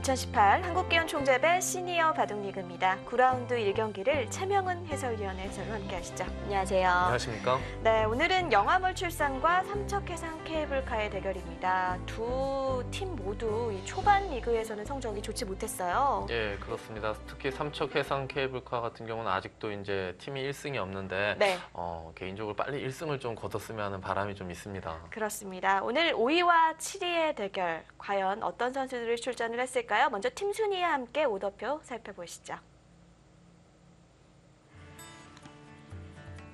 2018 한국기원총재배 시니어 바둑리그입니다. 9라운드 1경기를 최명은 해설위원 해설로 함께 하시죠. 안녕하세요. 안녕하십니까? 네, 오늘은 영암월 출산과 삼척해상 케이블카의 대결입니다. 두 팀 모두 이 초반 리그에서는 성적이 좋지 못했어요. 예, 그렇습니다. 특히 삼척해상 케이블카 같은 경우는 아직도 이제 팀이 1승이 없는데 네. 개인적으로 빨리 1승을 좀 거뒀으면 하는 바람이 좀 있습니다. 그렇습니다. 오늘 5위와 7위의 대결, 과연 어떤 선수들이 출전을 했을까요? 먼저 팀 순위와 함께 오더표 살펴보시죠.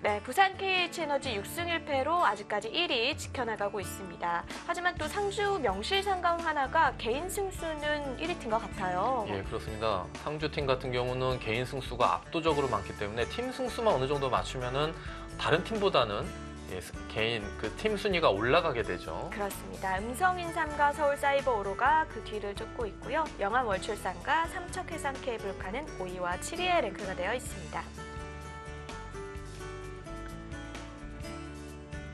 네, 부산 KH에너지 6승 1패로 아직까지 1위 지켜나가고 있습니다. 하지만 또 상주 명실상강 하나가 개인 승수는 1위 팀 것 같아요. 예, 그렇습니다. 상주팀 같은 경우는 개인 승수가 압도적으로 많기 때문에 팀 승수만 어느 정도 맞추면은 다른 팀보다는 개인 팀 순위가 올라가게 되죠. 그렇습니다. 음성인삼과 서울사이버오로가 그 뒤를 쫓고 있고요. 영암월출산과 삼척해상 케이블카는 5위와 7위에 랭크가 되어 있습니다.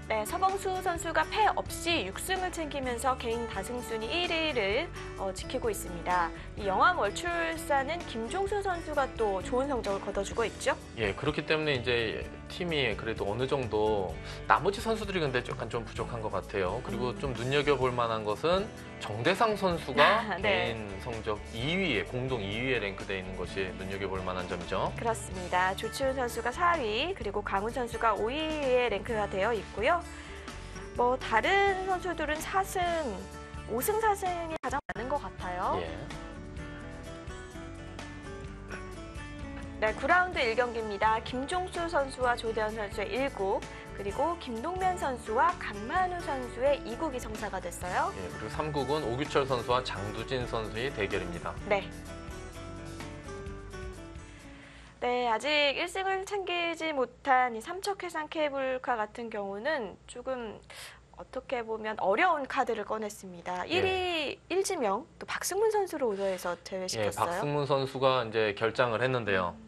네, 서봉수 선수가 패 없이 6승을 챙기면서 개인 다승순위 1위를 지키고 있습니다. 이 영암월출산은 김종수 선수가 또 좋은 성적을 거둬주고 있죠. 예, 그렇기 때문에 이제 팀이 그래도 어느 정도 나머지 선수들이 근데 약간 좀 부족한 것 같아요. 그리고 좀 눈여겨볼 만한 것은 정대상 선수가 네. 개인 성적 2위에 공동 2위에 랭크되어 있는 것이 눈여겨볼 만한 점이죠. 그렇습니다. 조치훈 선수가 4위, 그리고 강훈 선수가 5위에 랭크가 되어 있고요. 뭐 다른 선수들은 4승, 5승 4승이 가장 많은 것 같아요. 예. 네, 9라운드 1경기입니다. 김종수 선수와 조대현 선수의 1국, 그리고 김동면 선수와 강만우 선수의 2국이 성사가 됐어요. 예, 그리고 3국은 오규철 선수와 장두진 선수의 대결입니다. 네. 네, 아직 1승을 챙기지 못한 이 삼척해상 케이블카 같은 경우는 조금 어떻게 보면 어려운 카드를 꺼냈습니다. 1위 일지명, 또 박승문 선수를 오더해서 제외시켰어요. 예, 박승문 선수가 이제 결장을 했는데요.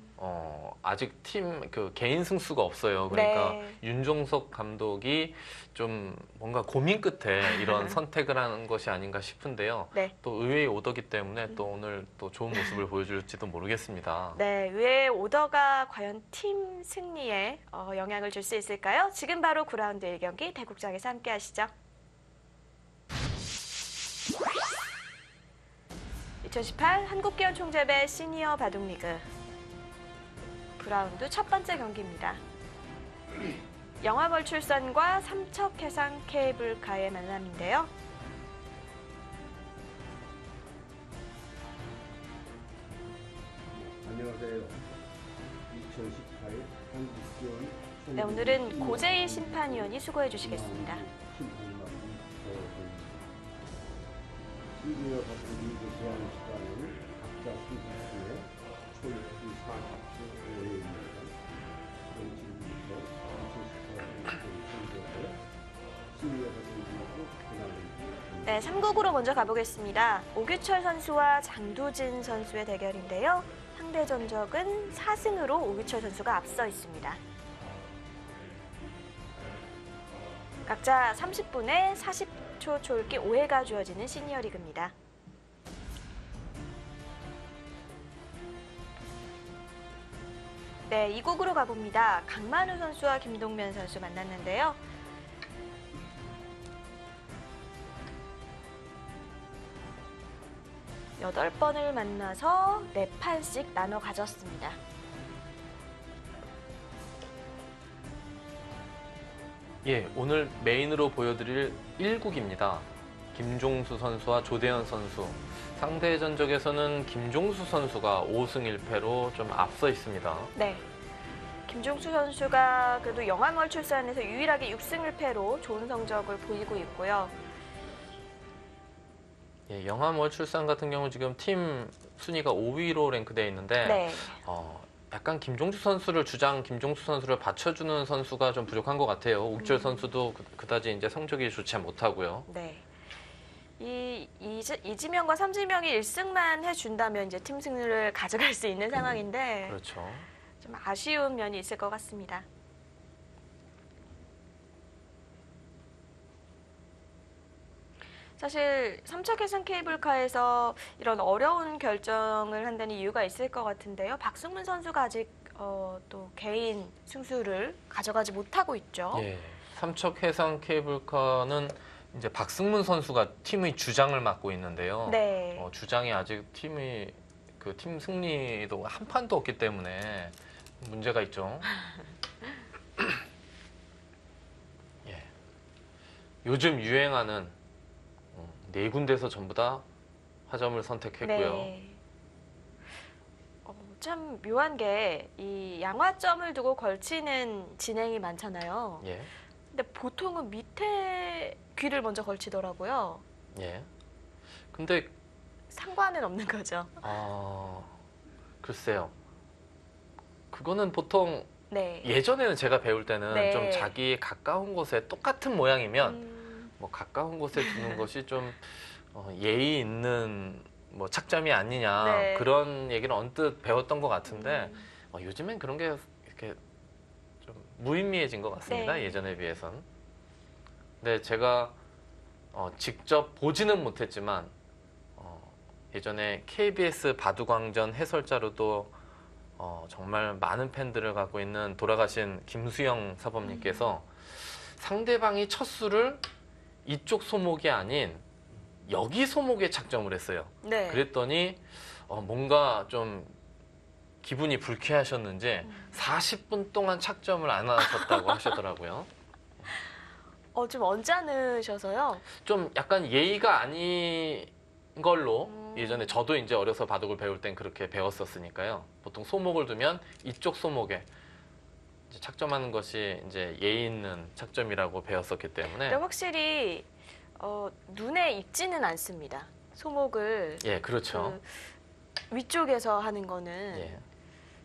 아직 팀 개인 승수가 없어요. 그러니까 네. 윤종석 감독이 좀 뭔가 고민 끝에 이런 선택을 하는 것이 아닌가 싶은데요. 네. 또 의외의 오더기 때문에 또 오늘 또 좋은 모습을 보여줄지도 모르겠습니다. 네, 의외의 오더가 과연 팀 승리에 영향을 줄 수 있을까요? 지금 바로 9라운드 1경기 대국장에서 함께 하시죠. 2018 한국기원총재배 시니어 바둑리그 9라운드 첫 번째 경기입니다. 영암월출산과 삼척해상 케이블카의 만남인데요. 안녕하세요. 2018 한국기원 네, 오늘은 고재일 심판위원이 수고해 주시겠습니다. 시니어 바둑리그 제한 시간은 각자 선수의 초입기 40초 이내입니다. 지금부터 2018 시니어 바둑리그 그날을 네, 3국으로 먼저 가보겠습니다. 오규철 선수와 장두진 선수의 대결인데요. 상대 전적은 4승으로 오규철 선수가 앞서 있습니다. 각자 30분에 40초 초읽기 5회가 주어지는 시니어 리그입니다. 네, 2국으로 가봅니다. 강만우 선수와 김동면 선수 만났는데요. 여덟 번을 만나서 4판씩 나눠 가졌습니다. 예, 오늘 메인으로 보여드릴 1국입니다. 김종수 선수와 조대현 선수. 상대 전적에서는 김종수 선수가 5승 1패로 좀 앞서 있습니다. 네. 김종수 선수가 그래도 영암월출산에서 유일하게 6승 1패로 좋은 성적을 보이고 있고요. 예, 영암월출산 같은 경우 지금 팀 순위가 5위로 랭크되어 있는데 네. 약간 김종수 선수를 김종수 선수를 받쳐주는 선수가 좀 부족한 것 같아요. 옥철 선수도 그다지 이제 성적이 좋지 못하고요. 네. 이지명과 삼지명이 1승만 해준다면 이제 팀 승리를 가져갈 수 있는 상황인데 그렇죠. 좀 아쉬운 면이 있을 것 같습니다. 사실 삼척 해상 케이블카에서 이런 어려운 결정을 한다는 이유가 있을 것 같은데요. 박승문 선수가 아직 또 개인 승수를 가져가지 못하고 있죠. 예. 삼척 해상 케이블카는 이제 박승문 선수가 팀의 주장을 맡고 있는데요. 네. 주장이 아직 팀 승리도 한 판도 없기 때문에 문제가 있죠. 예. 요즘 유행하는 네 군데서 전부 다 화점을 선택했고요. 네. 참 묘한 게 이 양화점을 두고 걸치는 진행이 많잖아요. 예. 근데 보통은 밑에 귀를 먼저 걸치더라고요. 예. 근데 상관은 없는 거죠. 글쎄요. 그거는 보통 네. 예전에는 제가 배울 때는 네. 좀 자기 가까운 곳에 똑같은 모양이면 음, 뭐 가까운 곳에 두는 것이 좀 예의 있는 뭐 착점이 아니냐 네. 그런 얘기를 언뜻 배웠던 것 같은데 음. 요즘엔 그런 게 이렇게 좀 무의미해진 것 같습니다. 네. 예전에 비해선. 근데 제가 직접 보지는 못했지만 예전에 KBS 바둑왕전 해설자로도 정말 많은 팬들을 갖고 있는 돌아가신 김수영 사범님께서 상대방이 첫 수를 이쪽 소목이 아닌 여기 소목에 착점을 했어요. 네. 그랬더니 뭔가 좀 기분이 불쾌하셨는지 40분 동안 착점을 안 하셨다고 하시더라고요. 좀 언짢으셔서요. 좀 약간 예의가 아닌 걸로 음. 예전에 저도 이제 어려서 바둑을 배울 땐 그렇게 배웠었으니까요. 보통 소목을 두면 이쪽 소목에 이제 착점하는 것이 이제 예의 있는 착점이라고 배웠었기 때문에 근데 확실히 눈에 익지는 않습니다. 소목을 예, 그렇죠. 그 위쪽에서 하는 거는 예.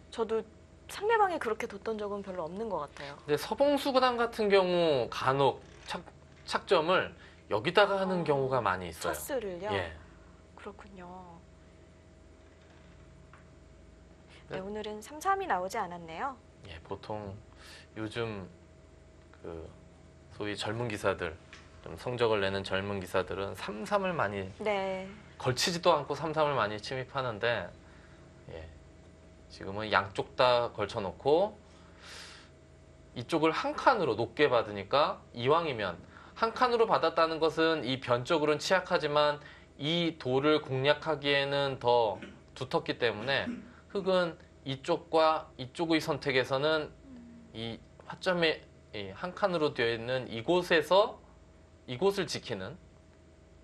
저도 상대방이 그렇게 뒀던 적은 별로 없는 것 같아요. 근데 서봉수 구단 같은 경우 간혹 착점을 여기다가 하는 경우가 많이 있어요. 첫수를요? 예. 그렇군요. 네, 오늘은 3-3이 나오지 않았네요. 예, 보통 요즘 그 소위 젊은 기사들 좀 성적을 내는 젊은 기사들은 3-3을 많이 네. 걸치지도 않고 3-3을 많이 침입하는데 예, 지금은 양쪽 다 걸쳐놓고 이쪽을 한 칸으로 높게 받으니까 이왕이면 한 칸으로 받았다는 것은 이 변적으로는 취약하지만 이 돌을 공략하기에는 더 두텁기 때문에 흑은 이쪽과 이쪽의 선택에서는 이 화점에 한 칸으로 되어 있는 이곳을 지키는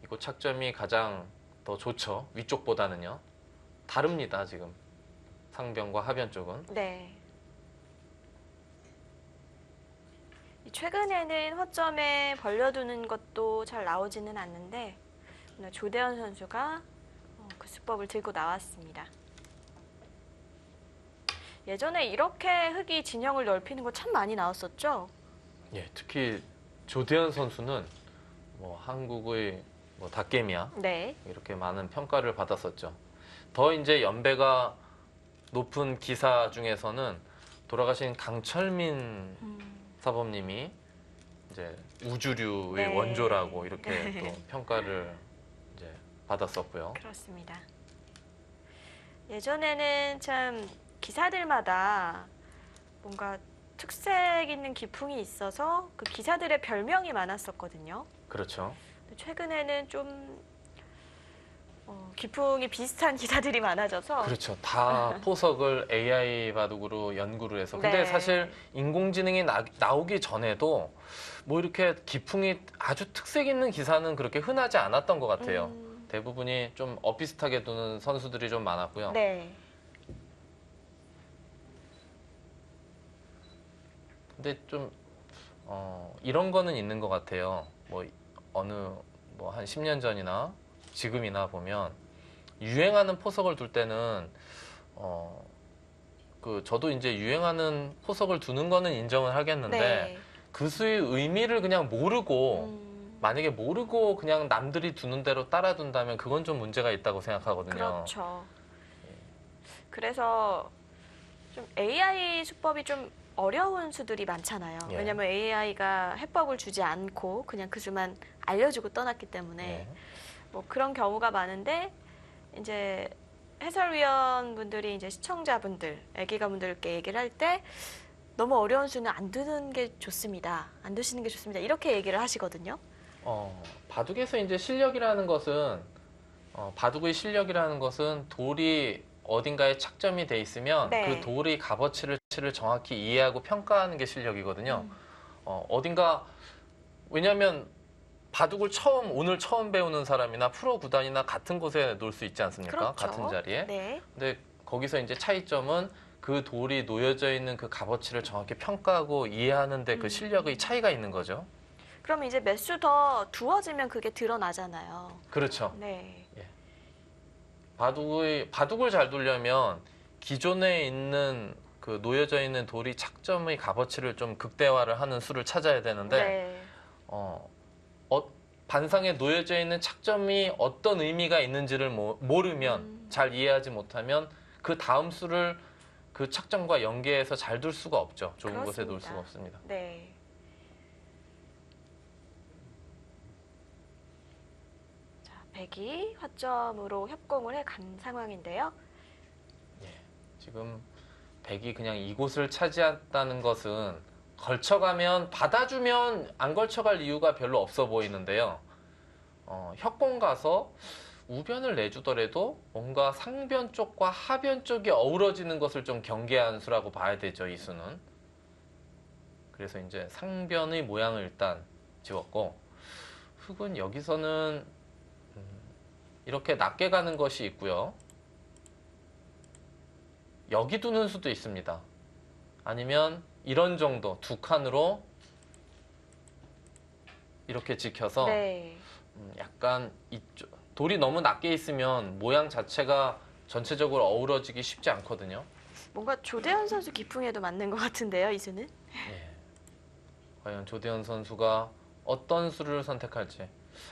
이곳 착점이 가장 더 좋죠. 위쪽보다는요. 다릅니다, 지금. 상변과 하변 쪽은. 네. 최근에는 허점에 벌려두는 것도 잘 나오지는 않는데 오늘 조대현 선수가 그 수법을 들고 나왔습니다. 예전에 이렇게 흑이 진영을 넓히는 거 참 많이 나왔었죠? 예, 특히 조대현 선수는 뭐 한국의 뭐 닭개미야 네. 이렇게 많은 평가를 받았었죠. 더 이제 연배가 높은 기사 중에서는 돌아가신 강철민 사범님이 이제 우주류의 네. 원조라고 이렇게 네. 또 평가를 이제 받았었고요. 그렇습니다. 예전에는 참 기사들마다 뭔가 특색 있는 기풍이 있어서 그 기사들의 별명이 많았었거든요. 그렇죠. 근데 최근에는 좀 기풍이 비슷한 기사들이 많아져서 그렇죠. 다 포석을 AI 바둑으로 연구를 해서. 근데 네. 사실 인공지능이 나오기 전에도 뭐 이렇게 기풍이 아주 특색 있는 기사는 그렇게 흔하지 않았던 것 같아요. 대부분이 좀 엇비슷하게 두는 선수들이 좀 많았고요. 네. 근데 좀 이런 거는 있는 것 같아요. 뭐 한 10년 전이나 지금이나 보면 유행하는 포석을 둘 때는 저도 이제 유행하는 포석을 두는 거는 인정을 하겠는데 네. 그 수의 의미를 그냥 모르고 만약에 모르고 그냥 남들이 두는 대로 따라 둔다면 그건 좀 문제가 있다고 생각하거든요. 그렇죠. 그래서 좀 AI 수법이 좀 어려운 수들이 많잖아요. 예. 왜냐하면 AI가 해법을 주지 않고 그냥 그 수만 알려주고 떠났기 때문에 예. 뭐 그런 경우가 많은데 이제 해설위원분들이 이제 시청자분들, 애기가분들께 얘기를 할 때 너무 어려운 수는 안 두는 게 좋습니다. 안 두시는 게 좋습니다. 이렇게 얘기를 하시거든요. 바둑에서 이제 실력이라는 것은 바둑의 실력이라는 것은 돌이 어딘가에 착점이 돼 있으면 네. 그 돌의 값어치를 정확히 이해하고 평가하는 게 실력이거든요. 어딘가 왜냐하면 바둑을 오늘 처음 배우는 사람이나 프로 구단이나 같은 곳에 놓을 수 있지 않습니까? 그렇죠. 같은 자리에. 네. 근데 거기서 이제 차이점은 그 돌이 놓여져 있는 그 값어치를 정확히 평가하고 이해하는데 그 실력의 차이가 있는 거죠. 그럼 이제 몇 수 더 두어지면 그게 드러나잖아요. 그렇죠. 네. 바둑을 잘 두려면 기존에 있는 그 놓여져 있는 돌이 착점의 값어치를 좀 극대화를 하는 수를 찾아야 되는데 네. 반상에 놓여져 있는 착점이 어떤 의미가 있는지를 모르면 잘 이해하지 못하면 그 다음 수를 그 착점과 연계해서 잘 둘 수가 없죠. 좋은 곳에 놓을 수가 없습니다. 네. 자, 백이 화점으로 협공을 해간 상황인데요. 지금 백이 그냥 이곳을 차지했다는 것은 걸쳐가면 받아주면 안 걸쳐갈 이유가 별로 없어 보이는데요. 협공 가서 우변을 내주더라도 뭔가 상변 쪽과 하변 쪽이 어우러지는 것을 좀 경계한 수라고 봐야 되죠, 이 수는. 그래서 이제 상변의 모양을 일단 지웠고 흑은 여기서는 이렇게 낮게 가는 것이 있고요. 여기 두는 수도 있습니다. 아니면 이런 정도 두 칸으로 이렇게 지켜서 네. 약간 이쪽 돌이 너무 낮게 있으면 모양 자체가 전체적으로 어우러지기 쉽지 않거든요. 뭔가 조대현 선수 기풍에도 맞는 것 같은데요, 이 수는? 예. 과연 조대현 선수가 어떤 수를 선택할지.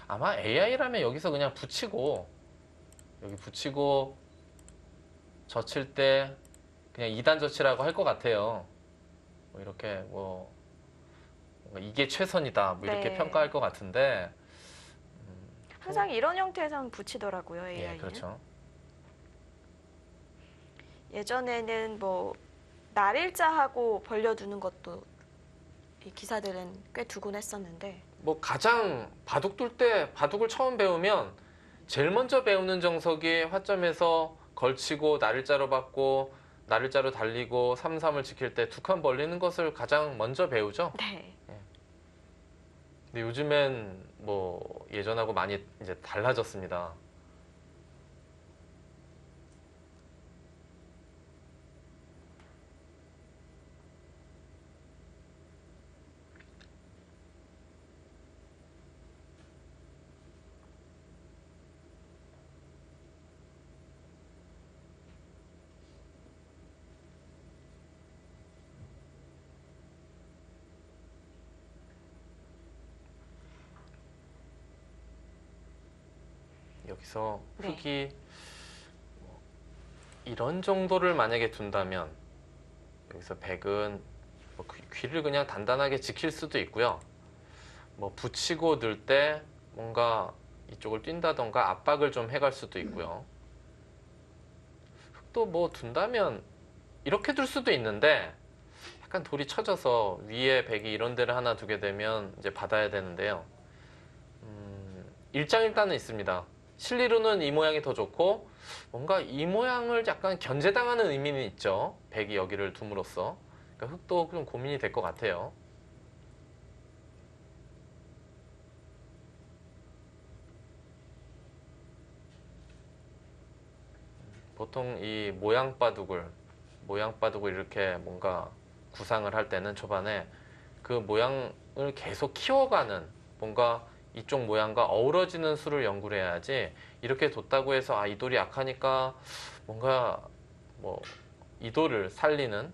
아마 AI라면 여기서 그냥 여기 붙이고 젖힐 때 그냥 2단 젖히라고 할 것 같아요. 뭐 이렇게 뭔가 이게 최선이다 뭐 이렇게 네. 평가할 것 같은데 항상 이런 형태에서는 붙이더라고요, AI는. 예, 그렇죠. 예전에는 뭐 날일자하고 벌려두는 것도 이 기사들은 꽤 두곤 했었는데. 뭐 가장 바둑 둘 때 바둑을 처음 배우면 제일 먼저 배우는 정석이 화점에서 걸치고 날일자로 받고 날일자로 달리고 3-3을 지킬 때 두 칸 벌리는 것을 가장 먼저 배우죠. 네. 근데 요즘엔 뭐 예전하고 많이 이제 달라졌습니다. 여기서 네. 흑이 이런 정도를 만약에 둔다면 여기서 백은 뭐 귀를 그냥 단단하게 지킬 수도 있고요. 뭐 붙이고 넣을 때 뭔가 이쪽을 뛴다던가 압박을 좀 해갈 수도 있고요. 흑도 뭐 둔다면 이렇게 둘 수도 있는데 약간 돌이 쳐져서 위에 백이 이런 데를 하나 두게 되면 이제 받아야 되는데요. 일장일단은 있습니다. 실리로는 이 모양이 더 좋고 뭔가 이 모양을 약간 견제당하는 의미는 있죠. 백이 여기를 둠으로써. 그러니까 흑도 좀 고민이 될 것 같아요. 보통 이 모양 바둑을 이렇게 뭔가 구상을 할 때는 초반에 그 모양을 계속 키워가는 뭔가 이쪽 모양과 어우러지는 수를 연구를 해야지 이렇게 뒀다고 해서 이 돌이 약하니까 뭔가 뭐 이 돌을 살리는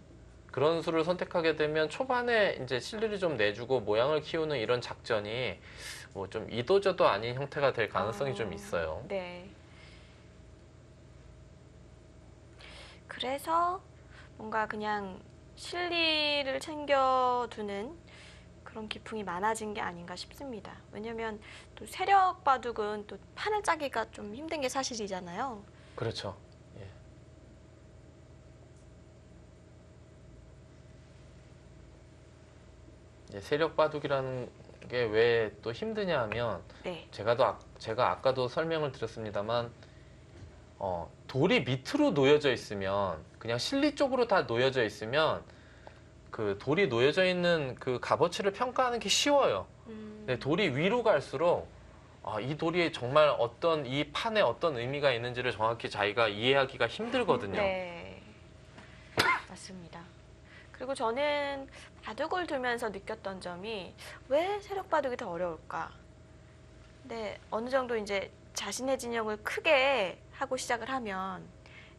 그런 수를 선택하게 되면 초반에 이제 실리를 좀 내주고 모양을 키우는 이런 작전이 뭐 좀 이도저도 아닌 형태가 될 가능성이 좀 있어요. 네. 그래서 뭔가 그냥 실리를 챙겨두는 그런 기풍이 많아진 게 아닌가 싶습니다. 왜냐면 또 세력 바둑은 또 판을 짜기가 좀 힘든 게 사실이잖아요. 그렇죠. 예. 이제 세력 바둑이라는 게 왜 또 힘드냐 하면 네. 제가 아까도 설명을 드렸습니다만 돌이 밑으로 놓여져 있으면 그냥 실리 쪽으로 다 놓여져 있으면 그 돌이 놓여져 있는 그 값어치를 평가하는 게 쉬워요. 근데 돌이 위로 갈수록 이 돌이 정말 어떤 이 판에 어떤 의미가 있는지를 정확히 자기가 이해하기가 힘들거든요. 네. 맞습니다. 그리고 저는 바둑을 두면서 느꼈던 점이 왜 세력 바둑이 더 어려울까? 근데 어느 정도 이제 자신의 진영을 크게 하고 시작을 하면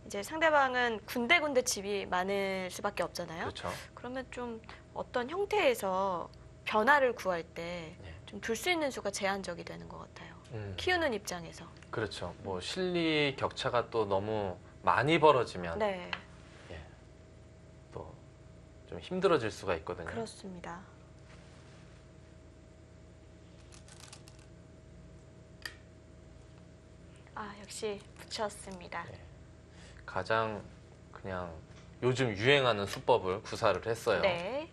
이제 상대방은 군데군데 집이 많을 수밖에 없잖아요. 그렇죠. 그러면 좀 어떤 형태에서 변화를 구할 때 네. 좀 둘 수 있는 수가 제한적이 되는 것 같아요. 키우는 입장에서. 그렇죠. 뭐 실리 격차가 또 너무 많이 벌어지면 네, 또 좀 힘들어질 수가 있거든요. 그렇습니다. 역시 붙였습니다. 네. 가장 그냥 요즘 유행하는 수법을 구사를 했어요. 네.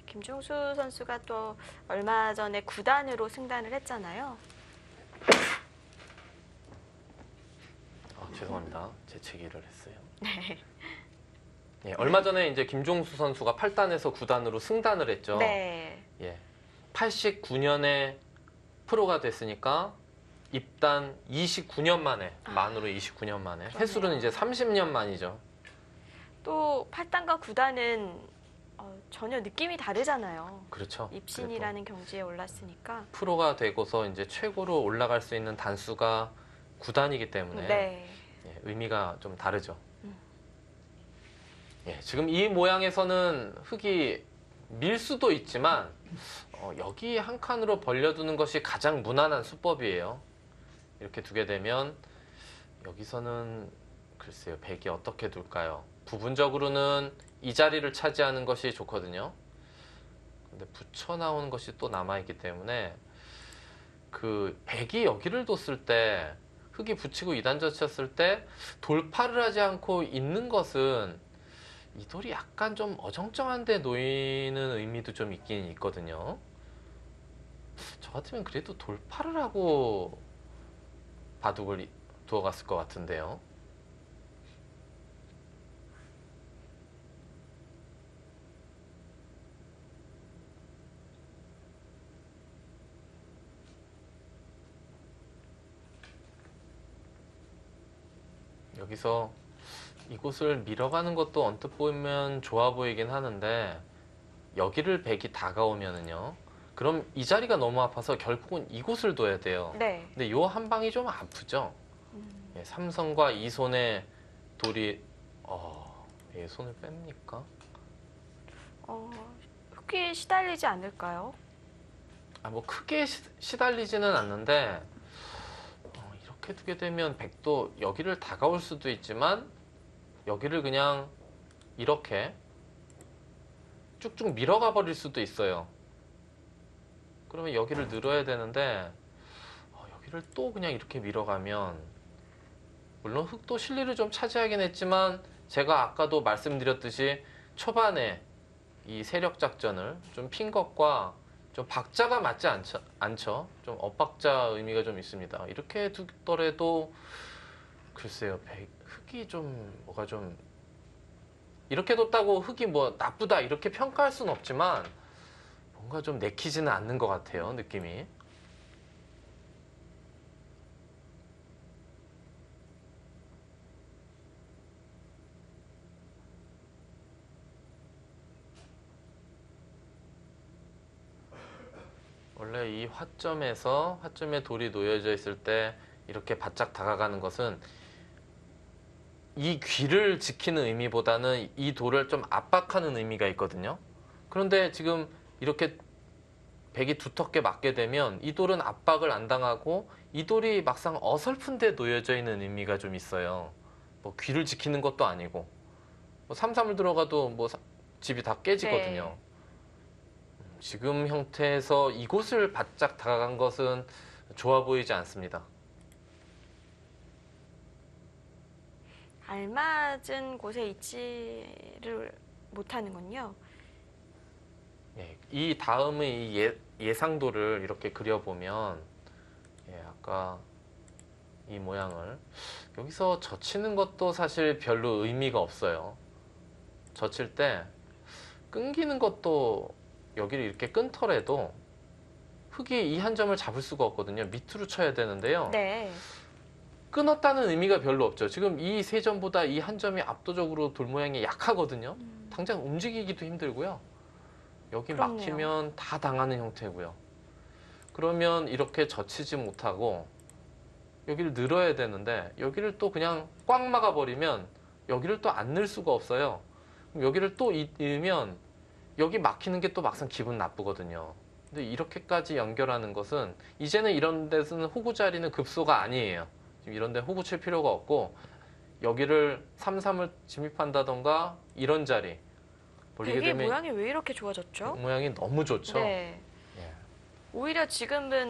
김종수 선수가 또 얼마 전에 9단으로 승단을 했잖아요. 죄송합니다. 재채기를 했어요. 예, 얼마 전에 이제 김종수 선수가 8단에서 9단으로 승단을 했죠. 네. 예. 89년에 프로가 됐으니까 입단 29년 만에, 만으로 29년 만에. 그러네요. 횟수는 이제 30년 만이죠. 또 8단과 9단은 전혀 느낌이 다르잖아요. 그렇죠. 입신이라는 경지에 올랐으니까. 프로가 되고서 이제 최고로 올라갈 수 있는 단수가 9단이기 때문에 네. 예, 의미가 좀 다르죠. 예, 지금 이 모양에서는 흙이 밀 수도 있지만 여기 한 칸으로 벌려두는 것이 가장 무난한 수법이에요. 이렇게 두게 되면 여기서는 글쎄요, 백이 어떻게 둘까요? 부분적으로는 이 자리를 차지하는 것이 좋거든요. 근데 붙여 나오는 것이 또 남아있기 때문에 그 백이 여기를 뒀을 때 흙이 붙이고 2단 젖혔을 때 돌파를 하지 않고 있는 것은 이 돌이 약간 좀 어정쩡한 데 놓이는 의미도 좀 있긴 있거든요. 저 같으면 그래도 돌파를 하고 바둑을 두어갔을 것 같은데요. 여기서 이곳을 밀어가는 것도 언뜻 보면 좋아 보이긴 하는데 여기를 백이 다가오면은요. 그럼 이 자리가 너무 아파서 결국은 이곳을 둬야 돼요. 네. 근데 요 한 방이 좀 아프죠. 예, 삼성과 이 손에 돌이 예, 손을 뺍니까? 흙이 시달리지 않을까요? 뭐 크게 시달리지는 않는데 이렇게 두게 되면 백도 여기를 다가올 수도 있지만 여기를 그냥 이렇게 쭉쭉 밀어가 버릴 수도 있어요. 그러면 여기를 늘어야 되는데 여기를 또 그냥 이렇게 밀어가면 물론 흙도 실리를 좀 차지하긴 했지만 제가 아까도 말씀드렸듯이 초반에 이 세력 작전을 좀 핀 것과 좀 박자가 맞지 않죠. 좀 엇박자 의미가 좀 있습니다. 이렇게 두더라도 글쎄요, 흙이 좀 뭐가 좀 이렇게 뒀다고 흙이 뭐 나쁘다 이렇게 평가할 수는 없지만 뭔가 좀 내키지는 않는 것 같아요, 느낌이. 원래 이 화점에 돌이 놓여져 있을 때 이렇게 바짝 다가가는 것은 이 귀를 지키는 의미보다는 이 돌을 좀 압박하는 의미가 있거든요. 그런데 지금 이렇게 백이 두텁게 맞게 되면 이 돌은 압박을 안 당하고 이 돌이 막상 어설픈 데 놓여져 있는 의미가 좀 있어요. 뭐 귀를 지키는 것도 아니고 뭐 삼삼을 들어가도 뭐 집이 다 깨지거든요. 네. 지금 형태에서 이곳을 바짝 다가간 것은 좋아 보이지 않습니다. 알맞은 곳에 있지를 못하는군요. 예, 이 다음의 이 예상도를 이렇게 그려보면 예, 아까 이 모양을 여기서 젖히는 것도 사실 별로 의미가 없어요. 젖힐 때 끊기는 것도 여기를 이렇게 끊더라도 흙이 이 한 점을 잡을 수가 없거든요. 밑으로 쳐야 되는데요. 네. 끊었다는 의미가 별로 없죠. 지금 이 세 점보다 이 한 점이 압도적으로 돌 모양이 약하거든요. 당장 움직이기도 힘들고요. 여기 그렇네요. 막히면 다 당하는 형태고요. 그러면 이렇게 젖히지 못하고 여기를 늘어야 되는데 여기를 또 그냥 꽉 막아버리면 여기를 또 안 늘 수가 없어요. 그럼 여기를 또 넣으면 여기 막히는 게 또 막상 기분 나쁘거든요. 근데 이렇게까지 연결하는 것은 이제는 이런 데서는 호구 자리는 급소가 아니에요. 지금 이런 데 호구 칠 필요가 없고 여기를 3-3을 진입한다던가 이런 자리 벌리게 백의 되면 모양이 왜 이렇게 좋아졌죠? 모양이 너무 좋죠. 네. 예. 오히려 지금은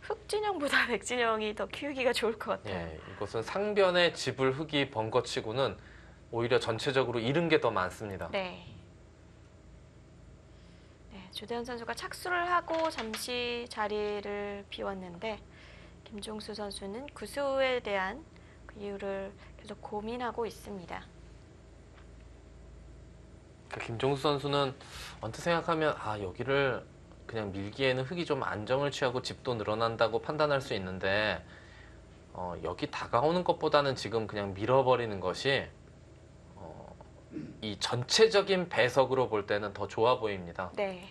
흑진영보다 백진영이 더 키우기가 좋을 것 같아요. 예, 이것은 상변의 집을 흙이 번거치고는 오히려 전체적으로 잃은 게 더 많습니다. 네. 네, 조대현 선수가 착수를 하고 잠시 자리를 비웠는데 김종수 선수는 구수에 대한 그 이유를 계속 고민하고 있습니다. 김종수 선수는 언뜻 생각하면 아 여기를 그냥 밀기에는 흙이 좀 안정을 취하고 집도 늘어난다고 판단할 수 있는데 여기 다가오는 것보다는 지금 그냥 밀어버리는 것이 이 전체적인 배석으로 볼 때는 더 좋아 보입니다. 네.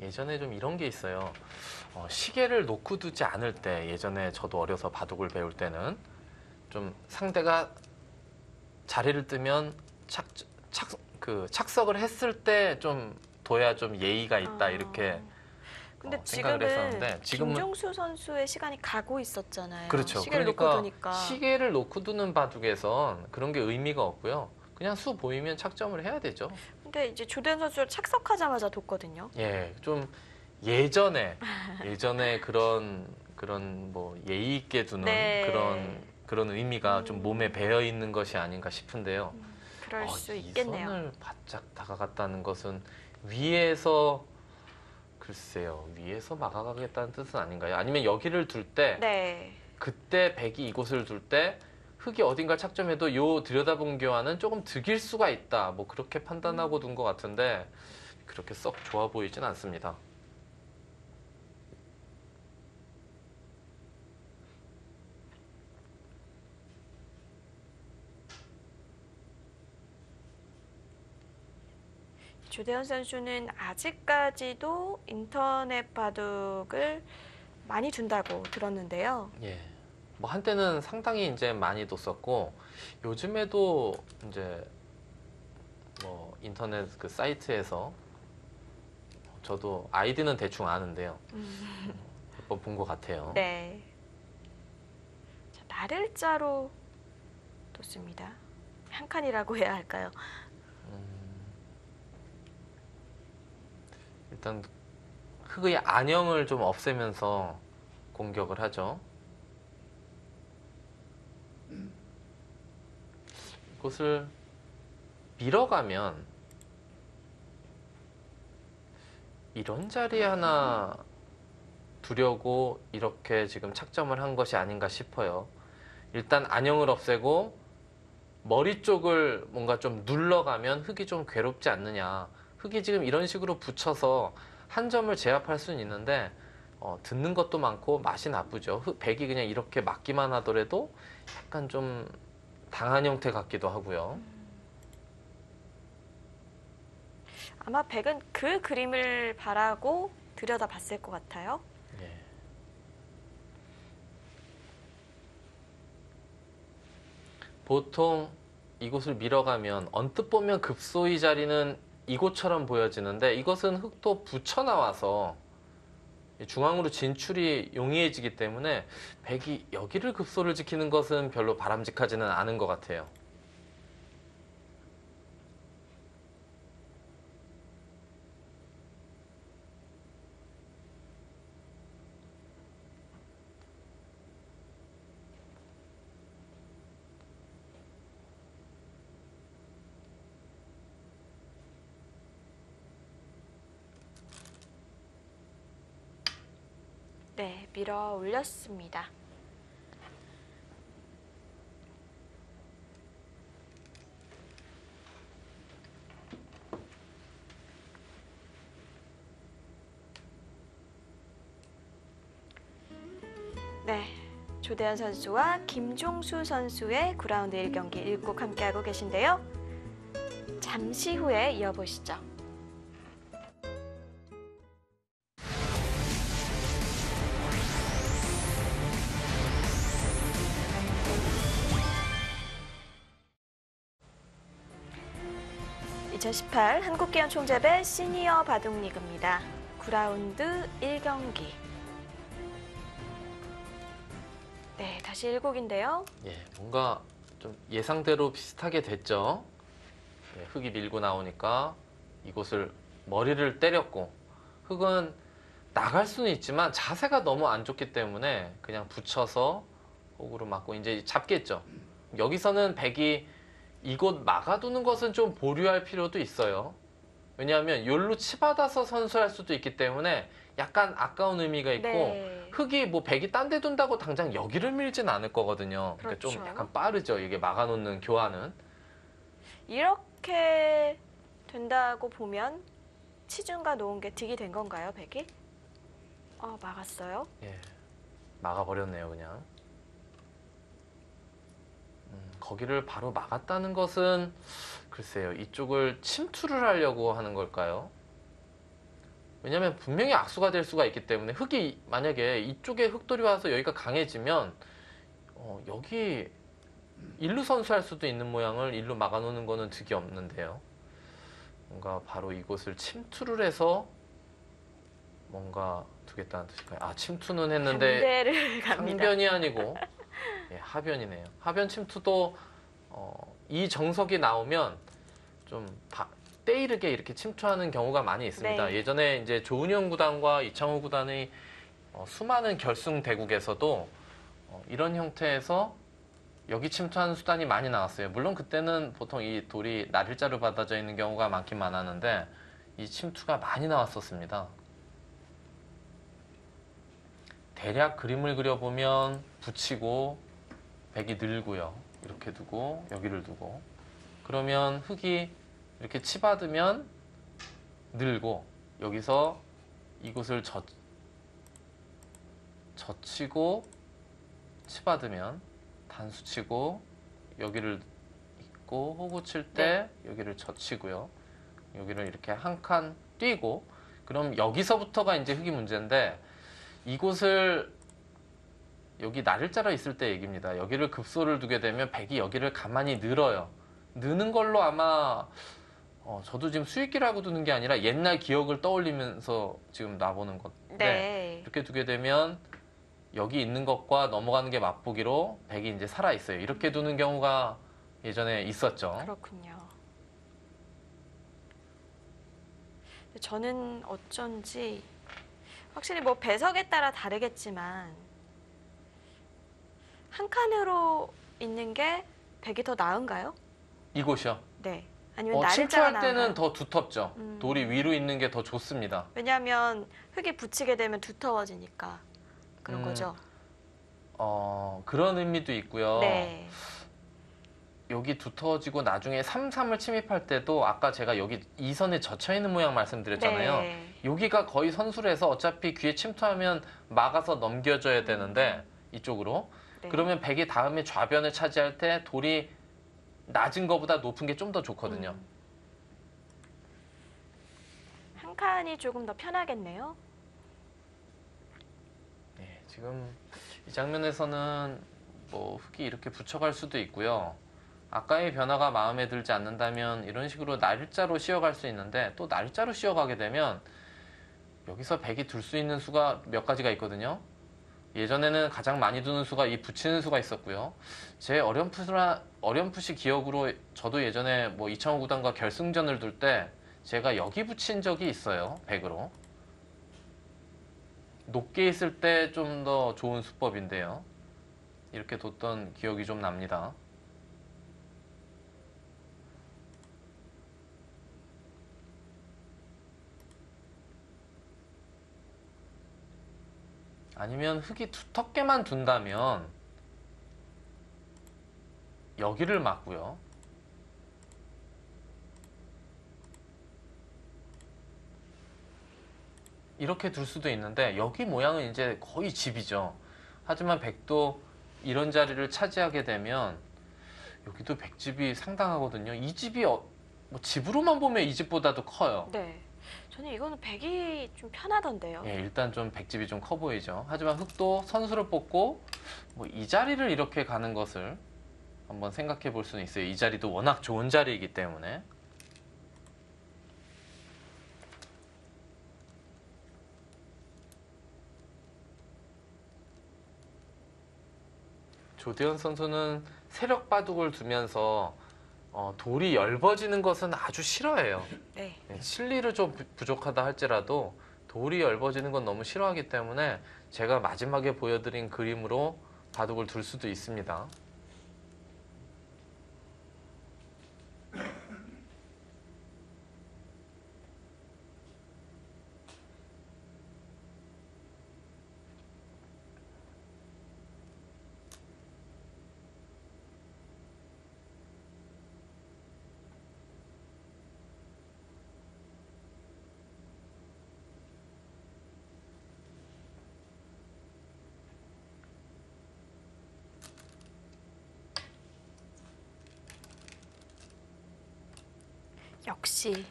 예전에 좀 이런 게 있어요. 시계를 놓고 두지 않을 때 예전에 저도 어려서 바둑을 배울 때는 좀 상대가 자리를 뜨면 착석을 했을 때 좀 둬야 좀 예의가 있다 이렇게 근데 생각을 지금은 했었는데 지금은 김종수 선수의 시간이 가고 있었잖아요. 그렇죠. 시계를 그러니까 놓고 두니까. 시계를 놓고 두는 바둑에선 그런 게 의미가 없고요. 그냥 수 보이면 착점을 해야 되죠. 근데 이제 조대현 선수를 착석하자마자 뒀거든요. 예, 좀 예전에 그런 뭐 예의 있게 두는 네. 그런 의미가 좀 몸에 배어 있는 것이 아닌가 싶은데요. 그럴 수 이 있겠네요. 선을 바짝 다가갔다는 것은 위에서 글쎄요, 위에서 막아가겠다는 뜻은 아닌가요? 아니면 여기를 둘 때 네. 그때 백이 이곳을 둘 때 흙이 어딘가 착점해도 요 들여다본 교환은 조금 득일 수가 있다. 뭐 그렇게 판단하고 둔 것 같은데 그렇게 썩 좋아 보이진 않습니다. 조대현 선수는 아직까지도 인터넷 바둑을 많이 둔다고 들었는데요. 예. 뭐 한때는 상당히 이제 많이 뒀었고 요즘에도 이제 뭐 인터넷 그 사이트에서 저도 아이디는 대충 아는데요. 몇 번 본 것 같아요. 네. 자, 나를자로 뒀습니다. 한 칸이라고 해야 할까요? 일단 흙의 안형을 좀 없애면서 공격을 하죠. 이것을 밀어가면 이런 자리 하나 두려고 이렇게 지금 착점을 한 것이 아닌가 싶어요. 일단 안형을 없애고 머리 쪽을 뭔가 좀 눌러가면 흙이 좀 괴롭지 않느냐. 흙이 지금 이런 식으로 붙여서 한 점을 제압할 수는 있는데 듣는 것도 많고 맛이 나쁘죠. 백이 그냥 이렇게 맞기만 하더라도 약간 좀 당한 형태 같기도 하고요. 아마 백은 그 그림을 바라고 들여다봤을 것 같아요. 예. 보통 이곳을 밀어가면 언뜻 보면 급소의 자리는 이곳처럼 보여지는데 이것은 흙도 붙여 나와서 중앙으로 진출이 용이해지기 때문에 백이 여기를 급소를 지키는 것은 별로 바람직하지는 않은 것 같아요. 네, 밀어 올렸습니다. 네, 조대현 선수와 김종수 선수의 9라운드 1경기 1국 함께하고 계신데요. 잠시 후에 이어보시죠. (2018) 한국기원총재배 시니어 바둑리그입니다. 9라운드 1경기. 네, 다시 1국인데요. 예, 뭔가 좀 예상대로 비슷하게 됐죠. 예, 흙이 밀고 나오니까 이곳을 머리를 때렸고 흙은 나갈 수는 있지만 자세가 너무 안 좋기 때문에 그냥 붙여서 호구로 맞고 이제 잡겠죠. 여기서는 백이 이곳 막아두는 것은 좀 보류할 필요도 있어요. 왜냐하면 욜로 치받아서 선수할 수도 있기 때문에 약간 아까운 의미가 있고 네. 흙이 뭐 백이 딴 데 둔다고 당장 여기를 밀진 않을 거거든요. 그러니까 좀 그렇죠. 약간 빠르죠. 이게 막아놓는 교환은. 이렇게 된다고 보면 치중과 놓은 게 득이 된 건가요, 백이? 막았어요. 예, 막아버렸네요, 그냥. 거기를 바로 막았다는 것은 글쎄요, 이쪽을 침투를 하려고 하는 걸까요? 왜냐면 분명히 악수가 될 수가 있기 때문에 흙이 만약에 이쪽에 흙돌이 와서 여기가 강해지면 여기 일루 선수할 수도 있는 모양을 일루 막아놓는 거는 득이 없는데요. 뭔가 바로 이곳을 침투를 해서 뭔가 두겠다는 뜻일까요? 아, 침투는 했는데 반대를 갑니다. 상변이 아니고 예, 하변이네요. 하변 침투도 이 정석이 나오면 좀 때이르게 이렇게 침투하는 경우가 많이 있습니다. 네. 예전에 이제 조은영 구단과 이창호 구단의 수많은 결승 대국에서도 이런 형태에서 여기 침투하는 수단이 많이 나왔어요. 물론 그때는 보통 이 돌이 날일자로 받아져 있는 경우가 많긴 많았는데 이 침투가 많이 나왔었습니다. 대략 그림을 그려보면 붙이고 백이 늘고요. 이렇게 두고 여기를 두고 그러면 흙이 이렇게 치받으면 늘고 여기서 이곳을 젖히고 치받으면 단수치고 여기를 있고 호구 칠 때 여기를 젖히고요. 여기를 이렇게 한 칸 뛰고 그럼 여기서부터가 이제 흙이 문제인데 이곳을 여기 날일자로 있을 때 얘기입니다. 여기를 급소를 두게 되면 백이 여기를 가만히 늘어요. 느는 걸로 아마 저도 지금 수익기라고 두는 게 아니라 옛날 기억을 떠올리면서 지금 놔보는 건데 네. 이렇게 두게 되면 여기 있는 것과 넘어가는 게 맛보기로 백이 이제 살아있어요. 이렇게 두는 경우가 예전에 있었죠. 그렇군요. 저는 어쩐지 확실히 뭐 배석에 따라 다르겠지만 한 칸으로 있는 게 백이 더 나은가요? 이곳이요. 네. 아니면 날일자가 침투할 나은가요? 때는 더 두텁죠. 음. 돌이 위로 있는 게 더 좋습니다. 왜냐하면 흙이 붙이게 되면 두터워지니까 그런 거죠. 그런 의미도 있고요. 네. 여기 두터워지고 나중에 3-3을 침입할 때도 아까 제가 여기 2선에 젖혀있는 모양 말씀드렸잖아요. 네. 여기가 거의 선수라서 어차피 귀에 침투하면 막아서 넘겨줘야 되는데 이쪽으로. 네. 그러면 백이 다음에 좌변을 차지할 때 돌이 낮은 것보다 높은 게 좀 더 좋거든요. 한 칸이 조금 더 편하겠네요. 네, 지금 이 장면에서는 뭐 흙이 이렇게 붙여갈 수도 있고요. 아까의 변화가 마음에 들지 않는다면 이런 식으로 날짜로 씌어갈 수 있는데, 또 날짜로 씌어가게 되면 여기서 백이 둘 수 있는 수가 몇 가지가 있거든요. 예전에는 가장 많이 두는 수가 이 붙이는 수가 있었고요. 제 어렴풋이 기억으로 저도 예전에 뭐 이창호 구단과 결승전을 둘 때 제가 여기 붙인 적이 있어요. 백으로. 높게 있을 때 좀 더 좋은 수법인데요. 이렇게 뒀던 기억이 좀 납니다. 아니면 흙이 두텁게만 둔다면 여기를 막고요. 이렇게 둘 수도 있는데 여기 모양은 이제 거의 집이죠. 하지만 백도 이런 자리를 차지하게 되면 여기도 백집이 상당하거든요. 이 집이 뭐 집으로만 보면 이 집보다도 커요. 네. 저는 이거는 백이 좀 편하던데요. 예, 일단 좀 백집이 좀 커 보이죠. 하지만 흙도 선수를 뽑고 뭐 이 자리를 이렇게 가는 것을 한번 생각해 볼 수는 있어요. 이 자리도 워낙 좋은 자리이기 때문에. 조대현 선수는 세력 바둑을 두면서 돌이 엷어지는 것은 아주 싫어해요. 네. 실리를 좀 부족하다 할지라도 돌이 엷어지는 건 너무 싫어하기 때문에 제가 마지막에 보여드린 그림으로 바둑을 둘 수도 있습니다. 역시.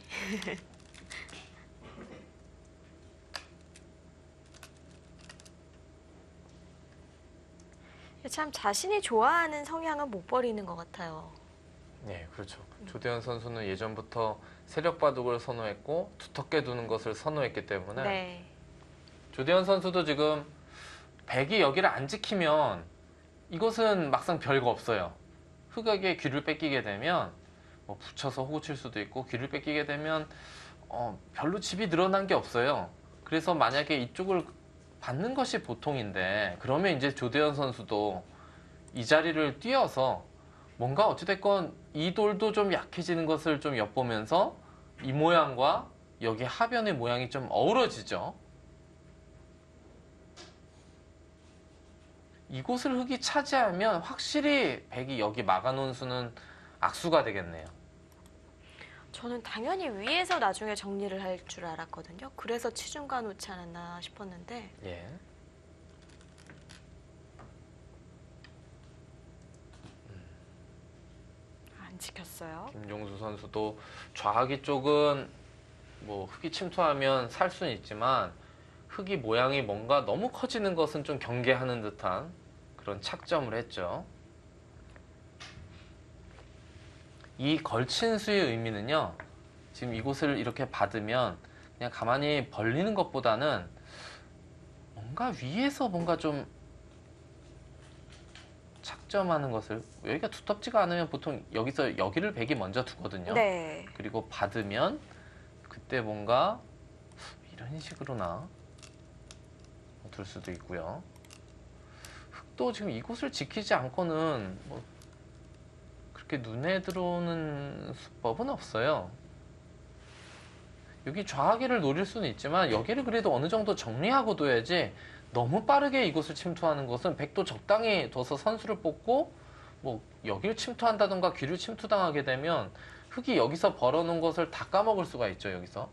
참 자신이 좋아하는 성향은 못 버리는 것 같아요. 네, 그렇죠. 조대현 선수는 예전부터 세력 바둑을 선호했고 두텁게 두는 것을 선호했기 때문에 네. 조대현 선수도 지금 백이 여기를 안 지키면 이것은 막상 별거 없어요. 흑에게 귀를 뺏기게 되면 뭐 붙여서 호구 칠 수도 있고, 귀를 뺏기게 되면 별로 집이 늘어난 게 없어요. 그래서 만약에 이쪽을 받는 것이 보통인데, 그러면 이제 조대현 선수도 이 자리를 뛰어서 뭔가 어찌됐건 이 돌도 좀 약해지는 것을 좀 엿보면서 이 모양과 여기 하변의 모양이 좀 어우러지죠. 이곳을 흙이 차지하면 확실히 백이 여기 막아놓은 수는 악수가 되겠네요. 저는 당연히 위에서 나중에 정리를 할 줄 알았거든요. 그래서 치중가 놓지 않았나 싶었는데. 예. 안 지켰어요. 김종수 선수도 좌하기 쪽은 뭐 흙이 침투하면 살 수는 있지만 흙이 모양이 뭔가 너무 커지는 것은 좀 경계하는 듯한 그런 착점을 했죠. 이 걸친 수의 의미는요, 지금 이곳을 이렇게 받으면 그냥 가만히 벌리는 것보다는 뭔가 위에서 뭔가 좀 착점하는 것을, 여기가 두텁지가 않으면 보통 여기서 여기를 백이 먼저 두거든요. 네. 그리고 받으면 그때 뭔가 이런 식으로나 둘 수도 있고요. 흙도 지금 이곳을 지키지 않고는 뭐 그렇게 눈에 들어오는 수법은 없어요. 여기 좌하기를 노릴 수는 있지만 여기를 그래도 어느 정도 정리하고 둬야지, 너무 빠르게 이곳을 침투하는 것은 백도 적당히 둬서 선수를 뽑고 뭐 여기를 침투한다던가 귀를 침투당하게 되면 흙이 여기서 벌어놓은 것을 다 까먹을 수가 있죠. 여기서.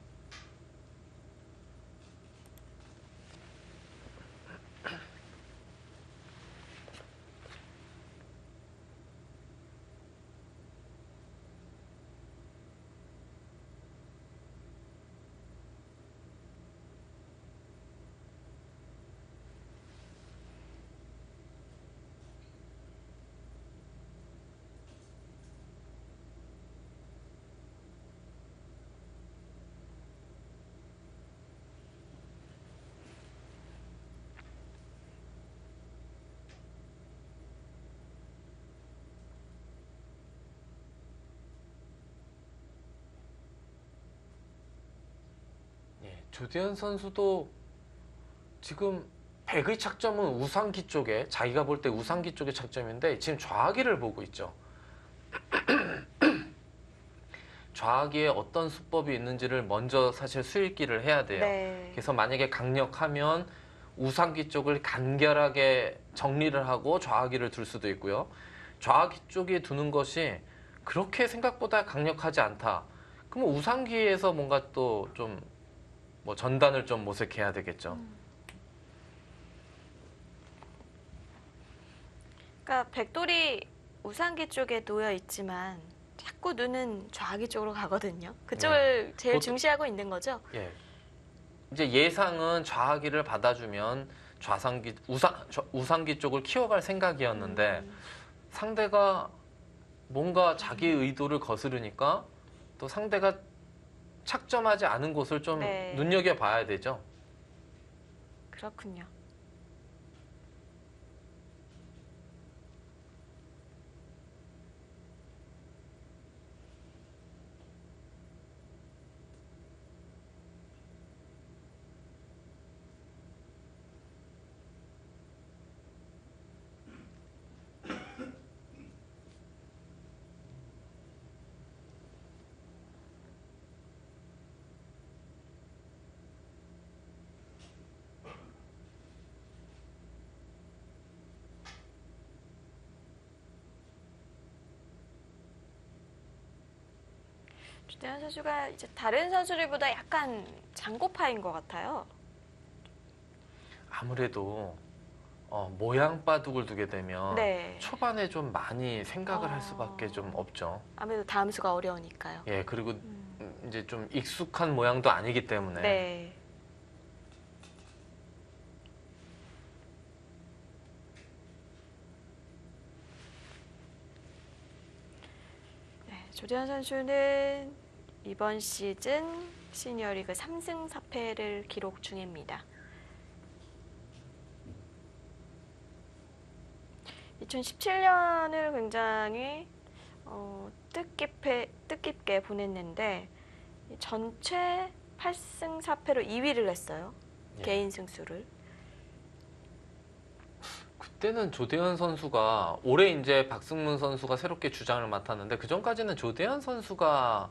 조대현 선수도 지금 백의 착점은 우상기 쪽에, 자기가 볼 때 우상기 쪽의 착점인데 지금 좌기를 보고 있죠. 좌기에 어떤 수법이 있는지를 먼저 사실 수읽기를 해야 돼요. 네. 그래서 만약에 강력하면 우상기 쪽을 간결하게 정리를 하고 좌기를 둘 수도 있고요. 좌기 쪽에 두는 것이 그렇게 생각보다 강력하지 않다. 그러면 우상기에서 뭔가 또 좀 뭐 전단을 좀 모색해야 되겠죠. 그러니까 백돌이 우상기 쪽에 놓여 있지만 자꾸 눈은 좌기 쪽으로 가거든요. 그쪽을 제일 보통- 중시하고 있는 거죠. 예. 이제 예상은 좌기를 받아주면 우상기 쪽을 키워갈 생각이었는데 상대가 뭔가 자기의 의도를 거스르니까 또 상대가 착점하지 않은 곳을 좀 네. 눈여겨봐야 되죠. 그렇군요. 조대현 선수가 이제 다른 선수들보다 약간 장고파인 것 같아요. 아무래도 모양 바둑을 두게 되면 네. 초반에 좀 많이 생각을 할 수밖에 좀 없죠. 아무래도 다음 수가 어려우니까요. 예, 그리고 이제 좀 익숙한 모양도 아니기 때문에 네. 네, 조대현 선수는 이번 시즌 시니어리그 3승 4패를 기록 중입니다. 2017년을 굉장히 뜻깊게 보냈는데 전체 8승 4패로 2위를 했어요. 예. 개인 승수를. 그때는 조대현 선수가 올해 이제 박승문 선수가 새롭게 주장을 맡았는데 그 전까지는 조대현 선수가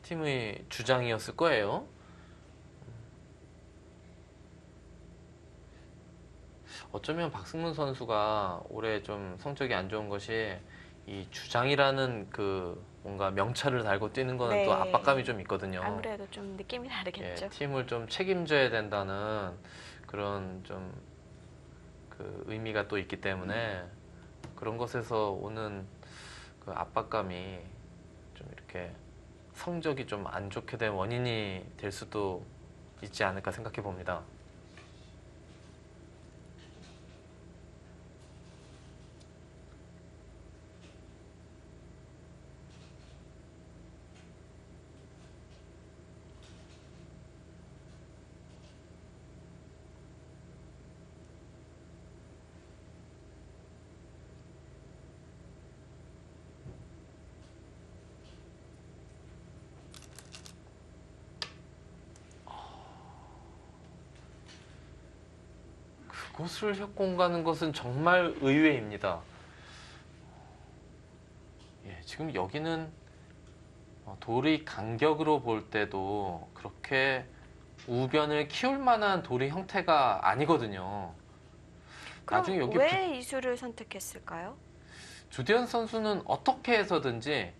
팀의 주장이었을 거예요. 어쩌면 박승문 선수가 올해 좀 성적이 안 좋은 것이 이 주장이라는 그 뭔가 명찰을 달고 뛰는 거는 네. 또 압박감이 좀 있거든요. 아무래도 좀 느낌이 다르겠죠. 예, 팀을 좀 책임져야 된다는 그런 좀 그 의미가 또 있기 때문에 그런 것에서 오는 그 압박감이 좀 이렇게 성적이 좀 안 좋게 된 원인이 될 수도 있지 않을까 생각해 봅니다. 그곳을 협공 가는 것은 정말 의외입니다. 예, 지금 여기는 돌의 간격으로 볼 때도 그렇게 우변을 키울 만한 돌의 형태가 아니거든요. 그럼 나중에 여기 왜 이 수를 선택했을까요? 조대현 선수는 어떻게 해서든지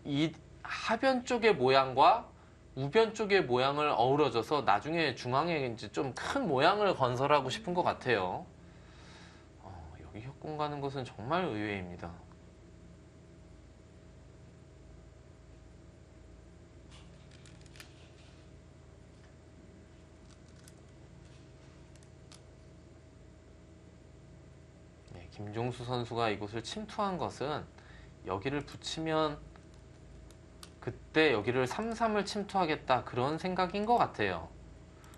이 하변 쪽의 모양과 우변 쪽의 모양을 어우러져서 나중에 중앙에 이제 좀 큰 모양을 건설하고 싶은 것 같아요. 여기 협공 가는 것은 정말 의외입니다. 네, 김종수 선수가 이곳을 침투한 것은 여기를 붙이면 그때 여기를 3-3을 침투하겠다 그런 생각인 것 같아요.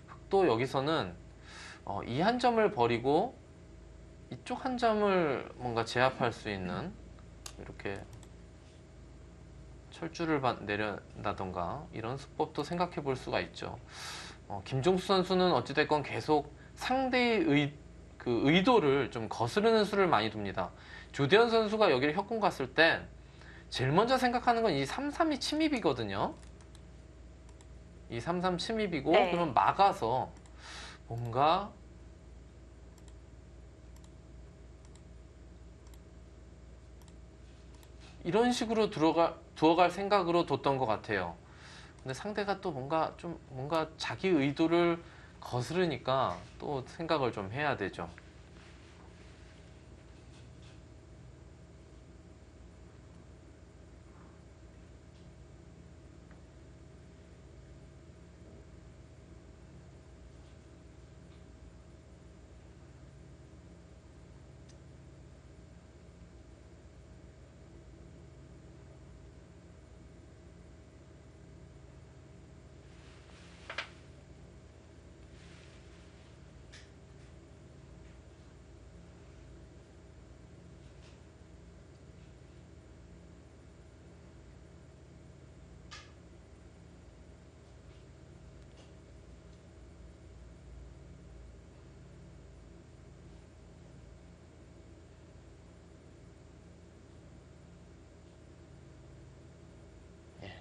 흑도 여기서는 이 한 점을 버리고 이쪽 한 점을 뭔가 제압할 수 있는 이렇게 철줄을 내려다던가 이런 수법도 생각해 볼 수가 있죠. 김종수 선수는 어찌됐건 계속 상대의 의도를 좀 거스르는 수를 많이 둡니다. 조대현 선수가 여기를 협공 갔을 때 제일 먼저 생각하는 건 이 3-3이 침입이거든요. 이 3-3 침입이고 네. 그러면 막아서 뭔가 이런 식으로 두어갈 생각으로 뒀던 것 같아요. 근데 상대가 또 뭔가 자기 의도를 거스르니까 또 생각을 좀 해야 되죠.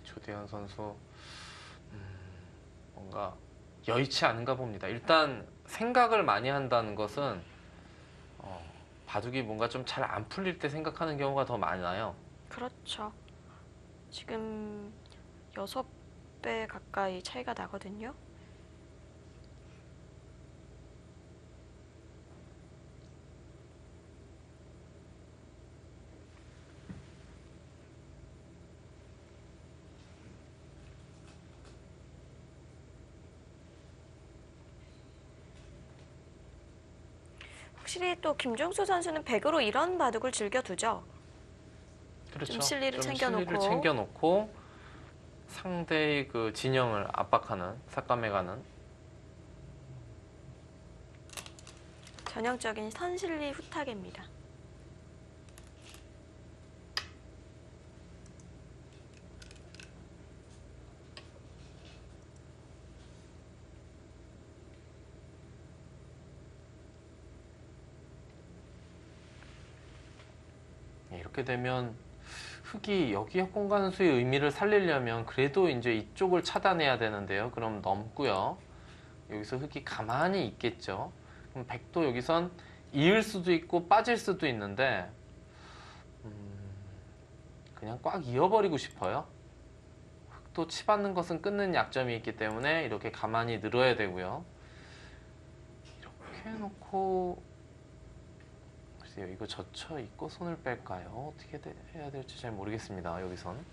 조대현 선수 뭔가 여의치 않은가 봅니다. 일단 생각을 많이 한다는 것은 바둑이 뭔가 좀 잘 안 풀릴 때 생각하는 경우가 더 많아요. 그렇죠. 지금 6배 가까이 차이가 나거든요. 확실히 또 김종수 선수는 100으로 이런 바둑을 즐겨두죠. 그렇죠. 좀 실리를 좀 챙겨놓고. 실리를 챙겨놓고 상대의 그 진영을 압박하는, 삭감해가는. 전형적인 선실리 후타게입니다. 이렇게 되면 흙이 여기 협공간수의 의미를 살리려면 그래도 이제 이쪽을 차단해야 되는데요. 그럼 넘고요. 여기서 흙이 가만히 있겠죠. 그럼 백도 여기선 이을 수도 있고 빠질 수도 있는데 그냥 꽉 이어버리고 싶어요. 흙도 치받는 것은 끊는 약점이 있기 때문에 이렇게 가만히 늘어야 되고요. 이렇게 해놓고 글쎄요, 이거 젖혀 있고 손을 뺄까요? 어떻게 해야 될지 잘 모르겠습니다. 여기선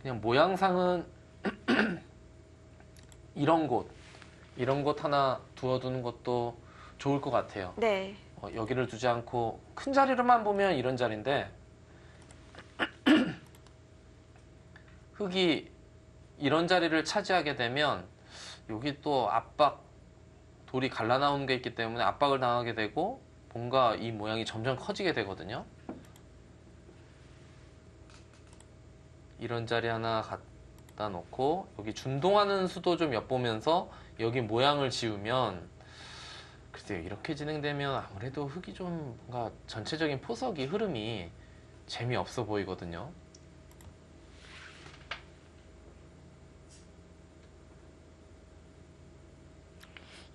그냥 모양상은 이런 곳 하나 두어두는 것도 좋을 것 같아요. 네. 여기를 두지 않고 큰 자리로만 보면 이런 자리인데 흙이 이런 자리를 차지하게 되면 여기 또 돌이 갈라 나오는 게 있기 때문에 압박을 당하게 되고 뭔가 이 모양이 점점 커지게 되거든요. 이런 자리 하나 갖다 놓고 여기 준동하는 수도 좀 엿보면서 여기 모양을 지우면 글쎄요, 이렇게 진행되면 아무래도 흙이 좀 뭔가 전체적인 포석이 흐름이 재미없어 보이거든요.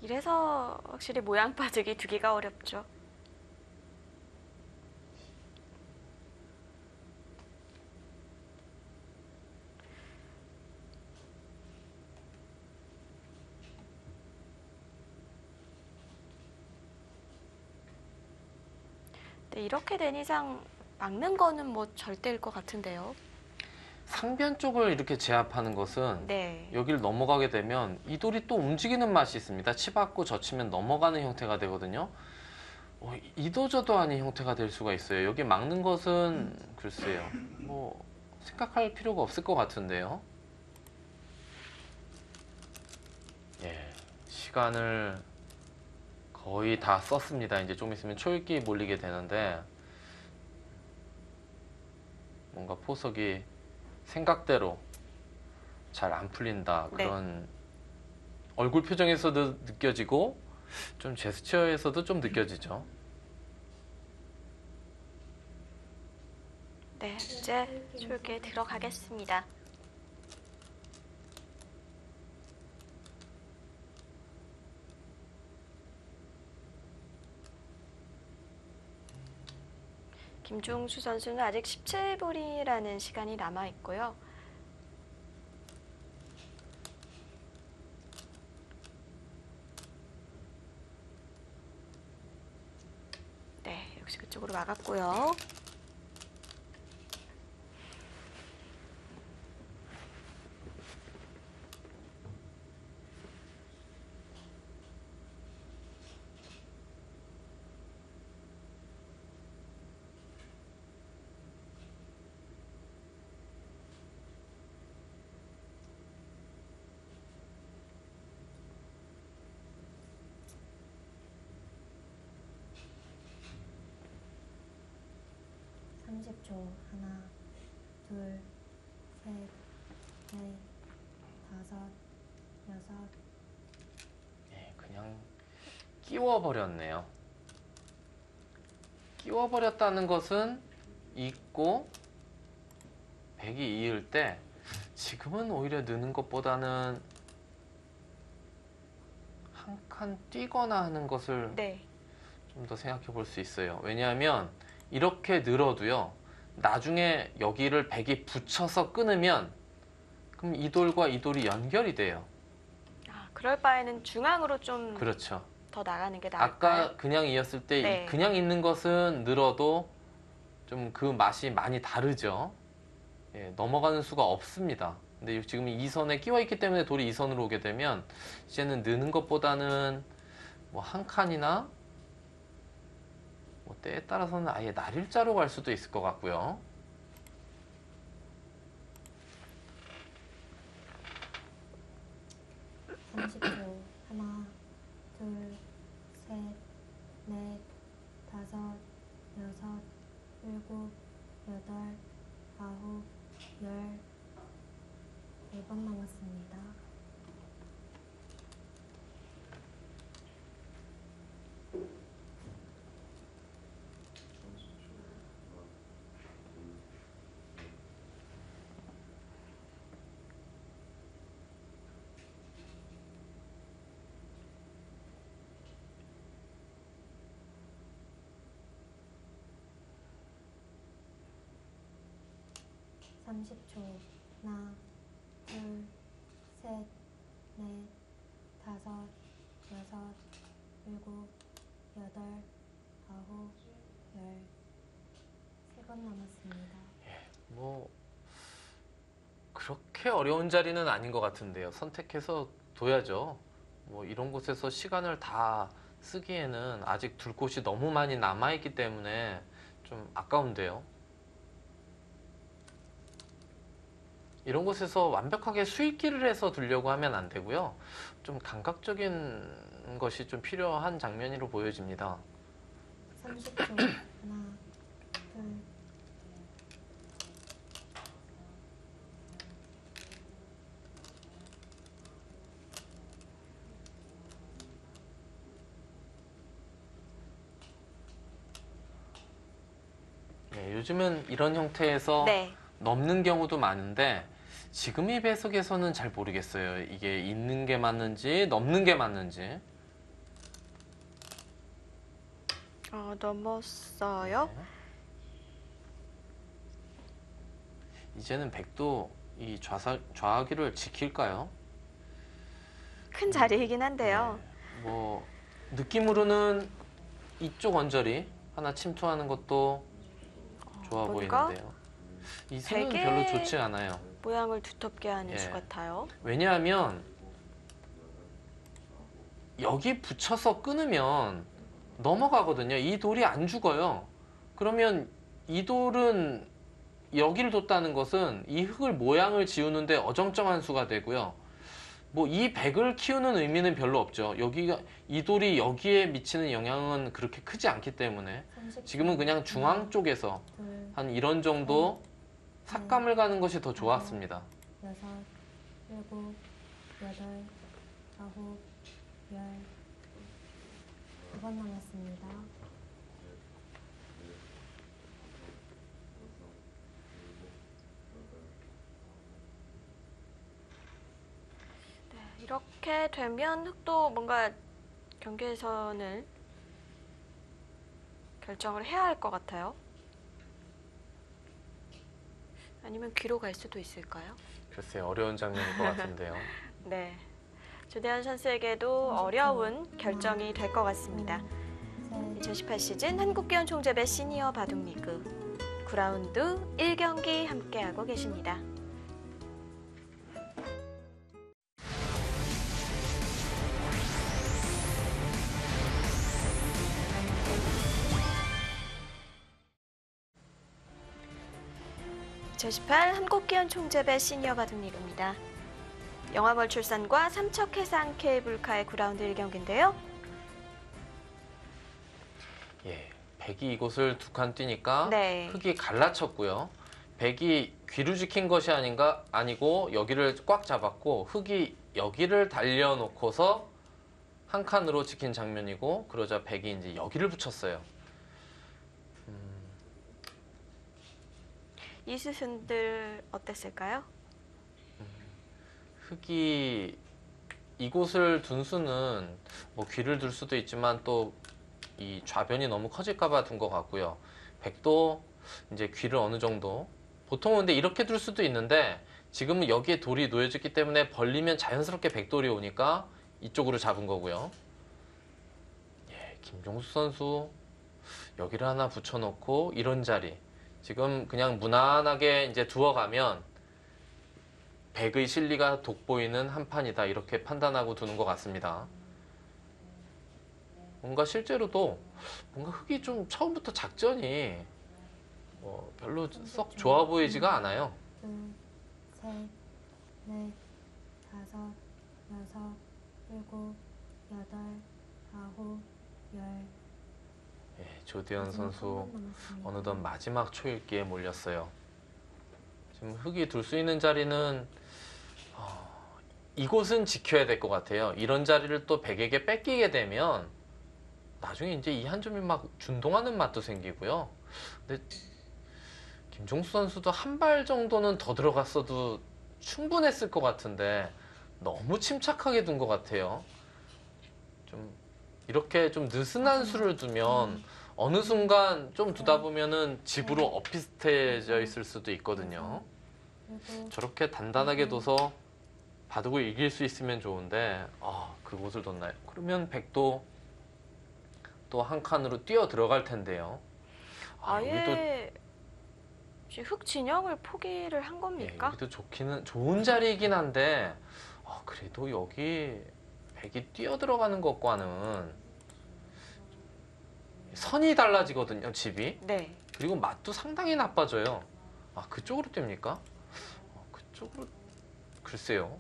이래서 확실히 모양 바둑이 두기가 어렵죠. 네, 이렇게 된 이상 막는 거는 뭐 절대일 것 같은데요. 상변 쪽을 이렇게 제압하는 것은 네. 여기를 넘어가게 되면 이 돌이 또 움직이는 맛이 있습니다. 치받고 젖히면 넘어가는 형태가 되거든요. 이도저도 아닌 형태가 될 수가 있어요. 여기 막는 것은 글쎄요, 뭐 생각할 필요가 없을 것 같은데요. 예, 시간을 거의 다 썼습니다. 이제 좀 있으면 초읽기 몰리게 되는데 뭔가 포석이 생각대로 잘 안 풀린다. 네. 그런 얼굴 표정에서도 느껴지고 좀 제스처에서도 좀 느껴지죠. 네, 이제 졸게 들어가겠습니다. 김종수 선수는 아직 17분이라는 시간이 남아 있고요. 네, 역시 그쪽으로 막았고요. 하나, 둘, 셋, 넷, 다섯, 여섯. 예, 그냥 끼워버렸네요. 끼워버렸다는 것은 있고 100이 이을 때 지금은 오히려 느는 것보다는 한 칸 뛰거나 하는 것을 네, 좀 더 생각해 볼 수 있어요. 왜냐하면 이렇게 늘어도요, 나중에 여기를 100이 붙여서 끊으면 그럼 이 돌과 이 돌이 연결이 돼요. 그럴 바에는 중앙으로 좀 더 그렇죠. 나가는 게 나을까요? 아까 그냥 이었을 때 네. 그냥 있는 것은 늘어도 좀 그 맛이 많이 다르죠. 예, 넘어가는 수가 없습니다. 근데 지금 이 선에 끼워 있기 때문에 돌이 이 선으로 오게 되면 이제는 느는 것보다는 뭐 한 칸이나 뭐 때에 따라서는 아예 날일자로 갈 수도 있을 것 같고요. 하나, 둘, 셋, 넷, 다섯, 여섯, 일곱, 여덟, 아홉, 열. 4번 남았습니다. 하나, 둘, 셋, 넷, 다섯, 여섯, 일곱, 여덟, 아홉, 열. 3번 남았습니다. 뭐 그렇게 어려운 자리는 아닌 것 같은데요. 선택해서 둬야죠. 뭐 이런 곳에서 시간을 다 쓰기에는 아직 둘 곳이 너무 많이 남아있기 때문에 좀 아까운데요. 이런 곳에서 완벽하게 수익기를 해서 두려고 하면 안 되고요. 좀 감각적인 것이 좀 필요한 장면으로 보여집니다. 30초. 하나, 둘. 네, 요즘은 이런 형태에서 네, 넘는 경우도 많은데 지금 이 배석에서는 잘 모르겠어요. 이게 있는 게 맞는지 넘는 게 맞는지. 넘었어요. 네. 이제는 백도 이 좌하기를 지킬까요? 큰 자리이긴 한데요. 네. 뭐 느낌으로는 이쪽 언저리 하나 침투하는 것도 좋아 뭔가 보이는데요. 이 수는 되게 별로 좋지 않아요. 모양을 두텁게 하는 예. 수 같아요. 왜냐하면 여기 붙여서 끊으면 넘어가거든요. 이 돌이 안 죽어요. 그러면 이 돌은 여기를 뒀다는 것은 이 흙을 모양을 지우는데 어정쩡한 수가 되고요. 뭐 이 백을 키우는 의미는 별로 없죠. 여기가 이 돌이 여기에 미치는 영향은 그렇게 크지 않기 때문에 30초. 지금은 그냥 중앙 쪽에서 둘, 한 이런 정도 삭감을 가는 것이 더 좋았습니다. 여섯, 일곱, 여덟, 아홉, 열. 2번 남았습니다. 네, 이렇게 되면 흑도 뭔가 경계선을 결정을 해야 할 것 같아요. 아니면 귀로 갈 수도 있을까요? 글쎄 어려운 장면일 것 같은데요. 네. 조대현 선수에게도 어려운 결정이 될 것 같습니다. 2018 시즌 한국기원 총재배 시니어 바둑리그 9라운드 1경기 함께하고 계십니다. (2018) 한국기원 총재배 시니어 바둑리그입니다. 영화벌 출산과 삼척 해상 케이블카의 9라운드 1경기인데요. 예, 백이 이곳을 두 칸 뛰니까 네. 흑이 갈라쳤고요. 백이 귀를 지킨 것이 아니고 여기를 꽉 잡았고 흑이 여기를 달려놓고서 한 칸으로 지킨 장면이고 그러자 백이 이제 여기를 붙였어요. 이 수순들 어땠을까요? 흑이 이곳을 둔 수는 뭐 귀를 둘 수도 있지만 또 이 좌변이 너무 커질까봐 둔 것 같고요. 백도 이제 귀를 어느 정도 보통은 근데 이렇게 둘 수도 있는데 지금은 여기에 돌이 놓여졌기 때문에 벌리면 자연스럽게 백돌이 오니까 이쪽으로 잡은 거고요. 예, 김종수 선수 여기를 하나 붙여놓고 이런 자리 지금 그냥 무난하게 이제 두어가면 백의 실리가 돋보이는 한 판이다 이렇게 판단하고 두는 것 같습니다. 뭔가 실제로도 뭔가 흑이 좀 처음부터 작전이 별로 썩 좋아 보이지가 않아요. 둘, 셋, 넷, 다섯, 여섯, 일곱, 여덟, 아홉, 열. 예, 조대현 마지막 선수 한번 남았습니다. 어느덧 마지막 초읽기에 몰렸어요. 지금 흑이 둘 수 있는 자리는 이곳은 지켜야 될 것 같아요. 이런 자리를 또 백에게 뺏기게 되면 나중에 이제 이 한 점이 막 준동하는 맛도 생기고요. 근데 김종수 선수도 한 발 정도는 더 들어갔어도 충분했을 것 같은데 너무 침착하게 둔 것 같아요. 좀 이렇게 좀 느슨한 수를 두면 어느 순간 좀 두다 보면은 집으로 엇비슷해져 있을 수도 있거든요. 일곱, 저렇게 단단하게 둬서 바둑을 이길 수 있으면 좋은데 그곳을 뒀나요? 그러면 백도 또 한 칸으로 뛰어 들어갈 텐데요. 여기도 아예 지금 흑 진영을 포기를 한 예, 겁니까? 여기도 좋은 자리이긴 한데 그래도 여기 백이 뛰어 들어가는 것과는 선이 달라지거든요, 집이. 네. 그리고 맛도 상당히 나빠져요. 그쪽으로 뜁니까? 그쪽으로 글쎄요.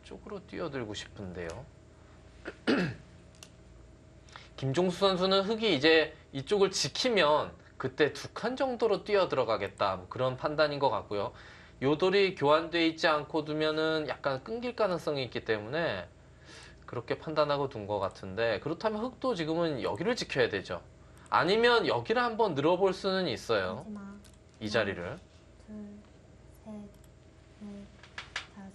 그쪽으로 뛰어들고 싶은데요. 김종수 선수는 흑이 이제 이쪽을 지키면 그때 두 칸 정도로 뛰어 들어가겠다 뭐 그런 판단인 것 같고요. 요돌이 교환돼 있지 않고 두면은 약간 끊길 가능성이 있기 때문에 그렇게 판단하고 둔 것 같은데 그렇다면 흑도 지금은 여기를 지켜야 되죠. 아니면 여기를 한번 늘어볼 수는 있어요. 마지막 이 자리를. 둘, 셋, 넷, 다섯.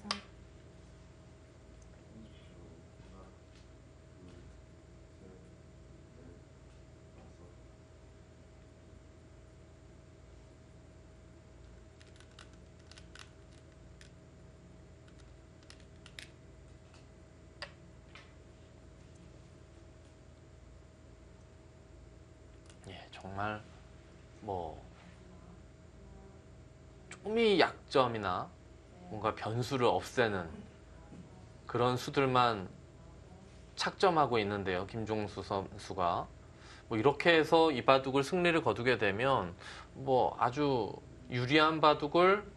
예, 정말 뭐 조금의 약점이나 뭔가 변수를 없애는 그런 수들만 착점하고 있는데요. 김종수 선수가 뭐 이렇게 해서 이 바둑을 승리를 거두게 되면 뭐 아주 유리한 바둑을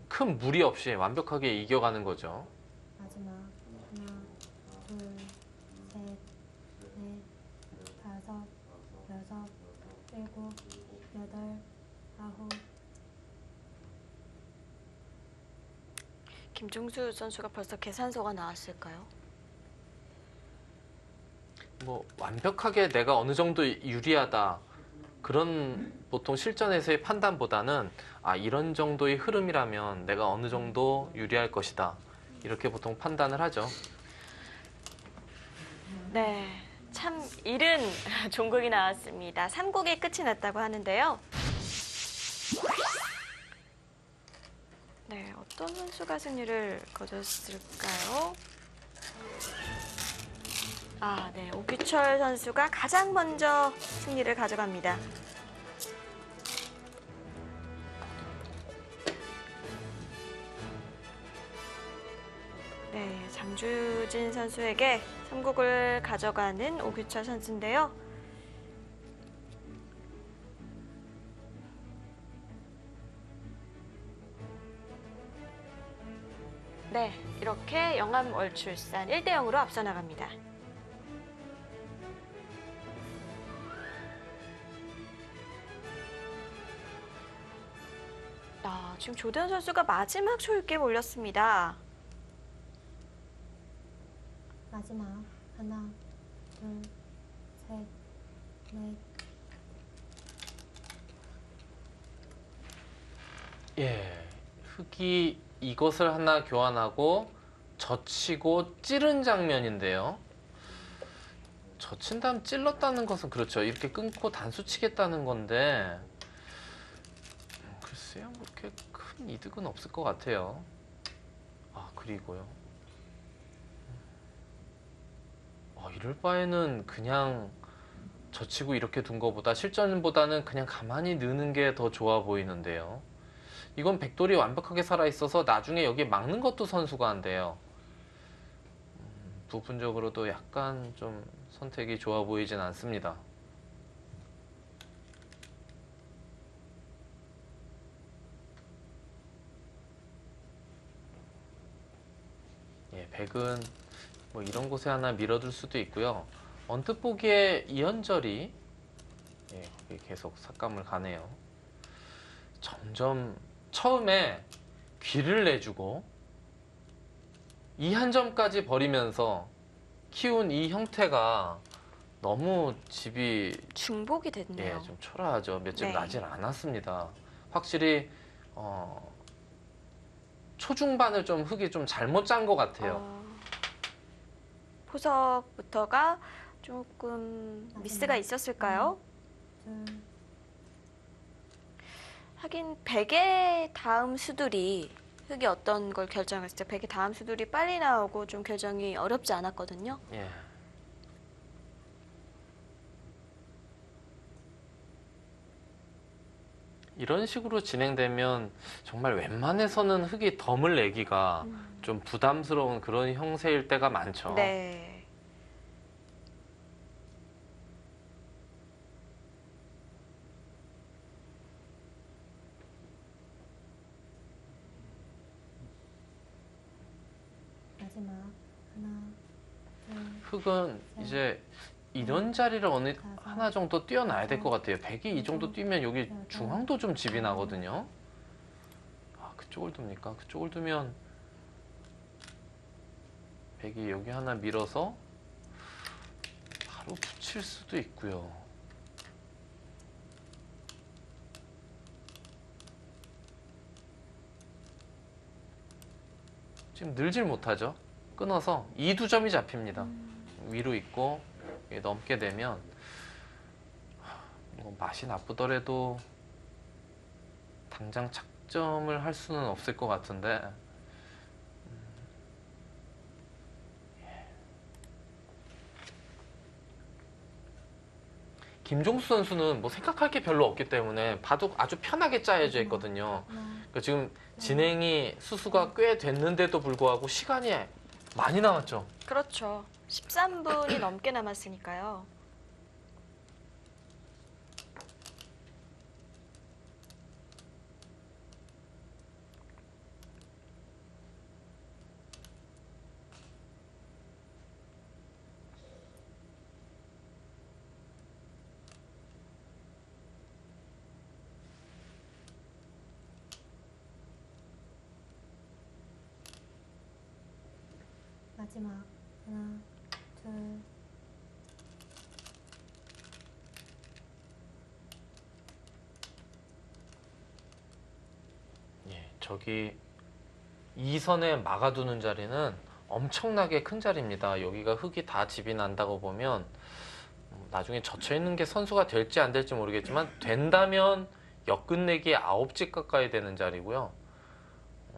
큰 무리 없이 완벽하게 이겨가는 거죠. 마지막 하나, 둘, 셋, 넷, 다섯, 여섯, 일곱, 여덟, 아홉, 김종수 선수가 벌써 계산서가 나왔을까요? 뭐 완벽하게 내가 어느 정도 유리하다 그런 보통 실전에서의 판단보다는 이런 정도의 흐름이라면 내가 어느 정도 유리할 것이다 이렇게 보통 판단을 하죠. 네, 참 이른 종국이 나왔습니다. 3국이 끝이 났다고 하는데요. 네, 어떤 선수가 승리를 거뒀을까요? 네, 오규철 선수가 가장 먼저 승리를 가져갑니다. 네, 장주진 선수에게 3국을 가져가는 오규철 선수인데요. 네, 이렇게 영암 월출산 1대 0으로 앞서 나갑니다. 지금 조대현 선수가 마지막 초읽기에 몰렸습니다. 마지막 하나, 둘, 셋, 넷, 예, 흑이 이것을 하나 교환하고 젖히고 찌른 장면인데요. 젖힌 다음 찔렀다는 것은 그렇죠. 이렇게 끊고 단수 치겠다는 건데 글쎄요, 그렇게 큰 이득은 없을 것 같아요. 그리고요. 이럴 바에는 그냥 젖히고 이렇게 둔 것보다 실전보다는 그냥 가만히 넣는 게 더 좋아 보이는데요. 이건 백돌이 완벽하게 살아있어서 나중에 여기 막는 것도 선수가 한대요. 부분적으로도 약간 좀 선택이 좋아 보이진 않습니다. 예, 백은 뭐 이런 곳에 하나 밀어둘 수도 있고요. 언뜻 보기에 이현절이 계속 삭감을 가네요. 점점 처음에 귀를 내주고 이 한 점까지 버리면서 키운 이 형태가 너무 집이 중복이 됐네요. 좀 초라하죠. 몇 집 네. 나질 않았습니다. 확실히 초중반을 좀 흙이 좀 잘못 짠 것 같아요. 포석부터가 조금 미스가 있었을까요? 둘, 하긴 100의 다음 수들이 흙이 어떤 걸 결정했을 때 100의 다음 수들이 빨리 나오고 좀 결정이 어렵지 않았거든요. 예. 이런 식으로 진행되면 정말 웬만해서는 흙이 덤을 내기가 좀 부담스러운 그런 형세일 때가 많죠. 네. 마지막 하나, 둘, 흙은 이제 이런 자리를 어느 하나 정도 뛰어놔야 될 것 같아요. 100이 이 정도 뛰면 여기 중앙도 좀 집이 나거든요. 그쪽을 둡니까? 그쪽을 두면 100이 여기 하나 밀어서 바로 붙일 수도 있고요. 지금 늘질 못하죠. 끊어서 2두 점이 잡힙니다. 위로 있고 넘게 되면 뭐 맛이 나쁘더라도 당장 착점을 할 수는 없을 것 같은데 김종수 선수는 뭐 생각할 게 별로 없기 때문에 봐도 아주 편하게 짜여져 있거든요. 그러니까 지금 진행이 수수가 꽤 됐는데도 불구하고 시간이 많이 남았죠. 그렇죠. 13분이 넘게 남았으니까요. 마지막 하나, 둘, 예, 저기 이 선에 막아두는 자리는 엄청나게 큰 자리입니다. 여기가 흙이 다 집이 난다고 보면 나중에 젖혀 있는 게 선수가 될지 안 될지 모르겠지만 된다면 역끝내기 9집 가까이 되는 자리고요.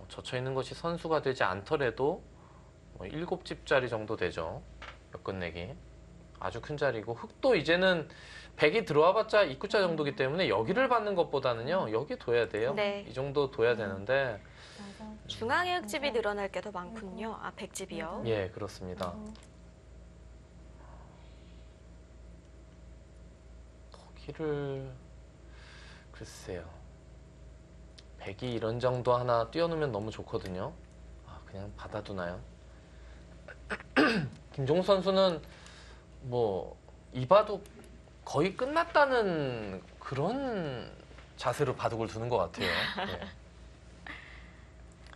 젖혀 있는 것이 선수가 되지 않더라도 7집짜리 정도 되죠. 역끝내기. 아주 큰 자리고 흙도 이제는 100이 들어와봤자 입구자 정도기 때문에 여기를 받는 것보다는요. 여기 둬야 돼요. 네. 이 정도 둬야 되는데 여섯, 중앙의 흙집이 늘어날 게 더 많군요. 아, 100집이요. 예, 그렇습니다. 일곱, 거기를 글쎄요. 100이 이런 정도 하나 띄워놓으면 너무 좋거든요. 아, 그냥 받아두나요? 김종수 선수는 뭐 이봐도 거의 끝났다는 그런 자세로 바둑을 두는 것 같아요. 예,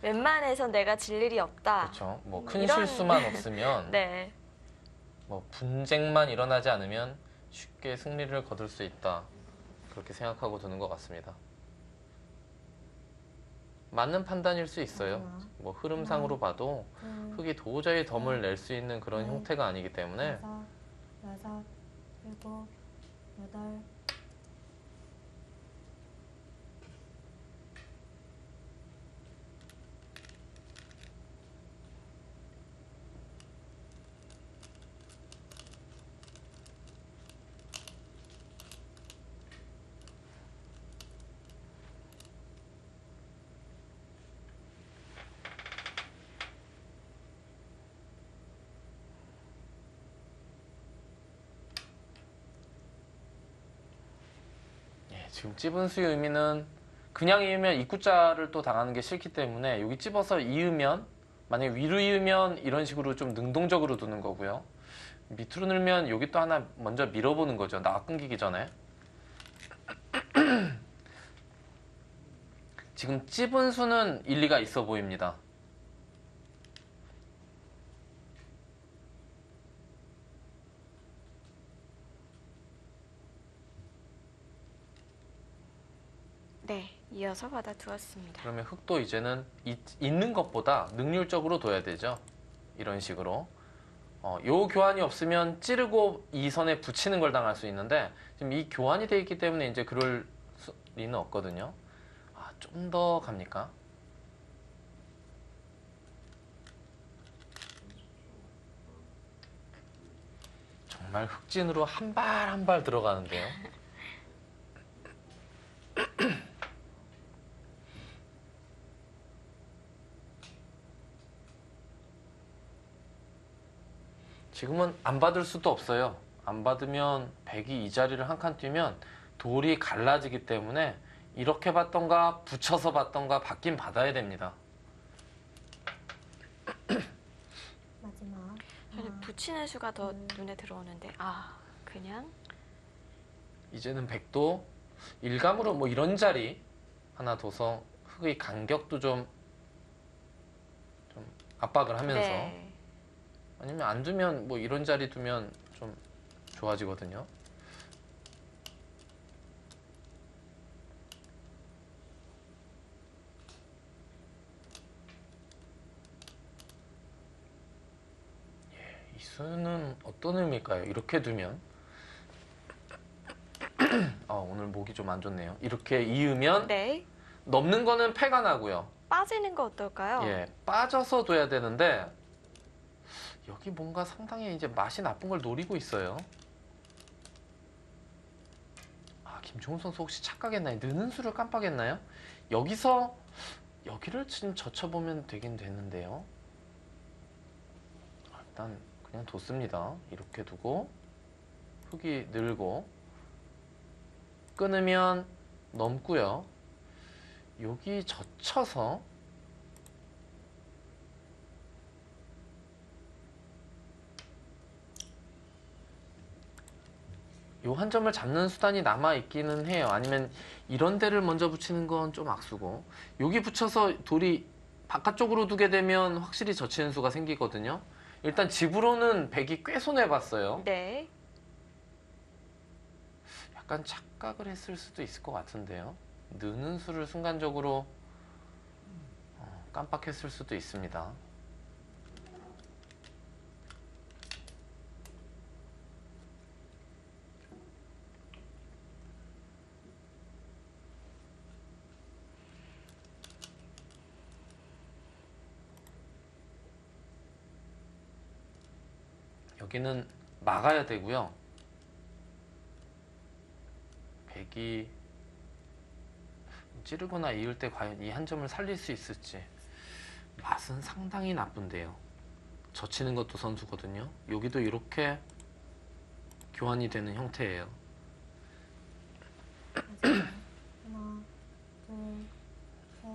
웬만해선 내가 질 일이 없다. 그렇죠. 뭐 큰 이런- 실수만 없으면 네. 뭐 분쟁만 일어나지 않으면 쉽게 승리를 거둘 수 있다. 그렇게 생각하고 두는 것 같습니다. 맞는 판단일 수 있어요. 뭐 흐름상으로 봐도 둘, 흙이 도저히 덤을 낼 수 있는 그런 네. 형태가 아니기 때문에 다섯, 여섯, 일곱, 여덟, 예, 지금 찝은 수의 의미는 그냥 이으면 입구자를 또 당하는 게 싫기 때문에 여기 찝어서 이으면 만약에 위로 이으면 이런 식으로 좀 능동적으로 두는 거고요. 밑으로 늘면 여기 또 하나 먼저 밀어보는 거죠. 나가 끊기기 전에. 지금 찝은 수는 일리가 있어 보입니다. 네. 이어서 받아두었습니다. 그러면 흙도 이제는 있는 것보다 능률적으로 둬야 되죠. 이런 식으로. 요 교환이 없으면 찌르고 이 선에 붙이는 걸 당할 수 있는데 지금 이 교환이 돼 있기 때문에 이제 그럴 리는 없거든요. 아, 좀 더 갑니까? 정말 흑진으로 한 발 한 발 들어가는데요. 지금은 안 받을 수도 없어요. 안 받으면 백이 이 자리를 한 칸 뛰면 돌이 갈라지기 때문에 이렇게 받던가 붙여서 받던가 받긴 받아야 됩니다. 마지막 저는 하나, 붙이는 수가 더 눈에 들어오는데 그냥 이제는 백도 일감으로 뭐 이런 자리 하나 둬서 흙의 간격도 좀 압박을 하면서 네. 아니면 안 두면 뭐 이런 자리 두면 좀 좋아지거든요. 이 수는 어떤 의미일까요? 이렇게 두면 오늘 목이 좀 안 좋네요. 이렇게 이으면 네. 넘는 거는 패가 나고요. 빠지는 거 어떨까요? 예, 빠져서 둬야 되는데 여기 뭔가 상당히 이제 맛이 나쁜 걸 노리고 있어요. 김종훈 선수 혹시 착각했나요? 느는 수를 깜빡했나요? 여기서 여기를 지금 젖혀보면 되긴 되는데요. 일단 그냥 뒀습니다. 이렇게 두고 흙이 늘고 끊으면 넘고요. 여기 젖혀서 요 한 점을 잡는 수단이 남아 있기는 해요. 아니면 이런 데를 먼저 붙이는 건 좀 악수고 여기 붙여서 돌이 바깥쪽으로 두게 되면 확실히 젖히는 수가 생기거든요. 일단 집으로는 백이 꽤 손해봤어요. 네. 약간 착각을 했을 수도 있을 것 같은데요. 느는 수를 순간적으로 깜빡했을 수도 있습니다. 여기는 막아야 되고요. 백이 찌르거나 이을 때 과연 이 한 점을 살릴 수 있을지. 맛은 상당히 나쁜데요. 젖히는 것도 선수거든요. 여기도 이렇게 교환이 되는 형태예요. 마지막 하나, 둘, 셋,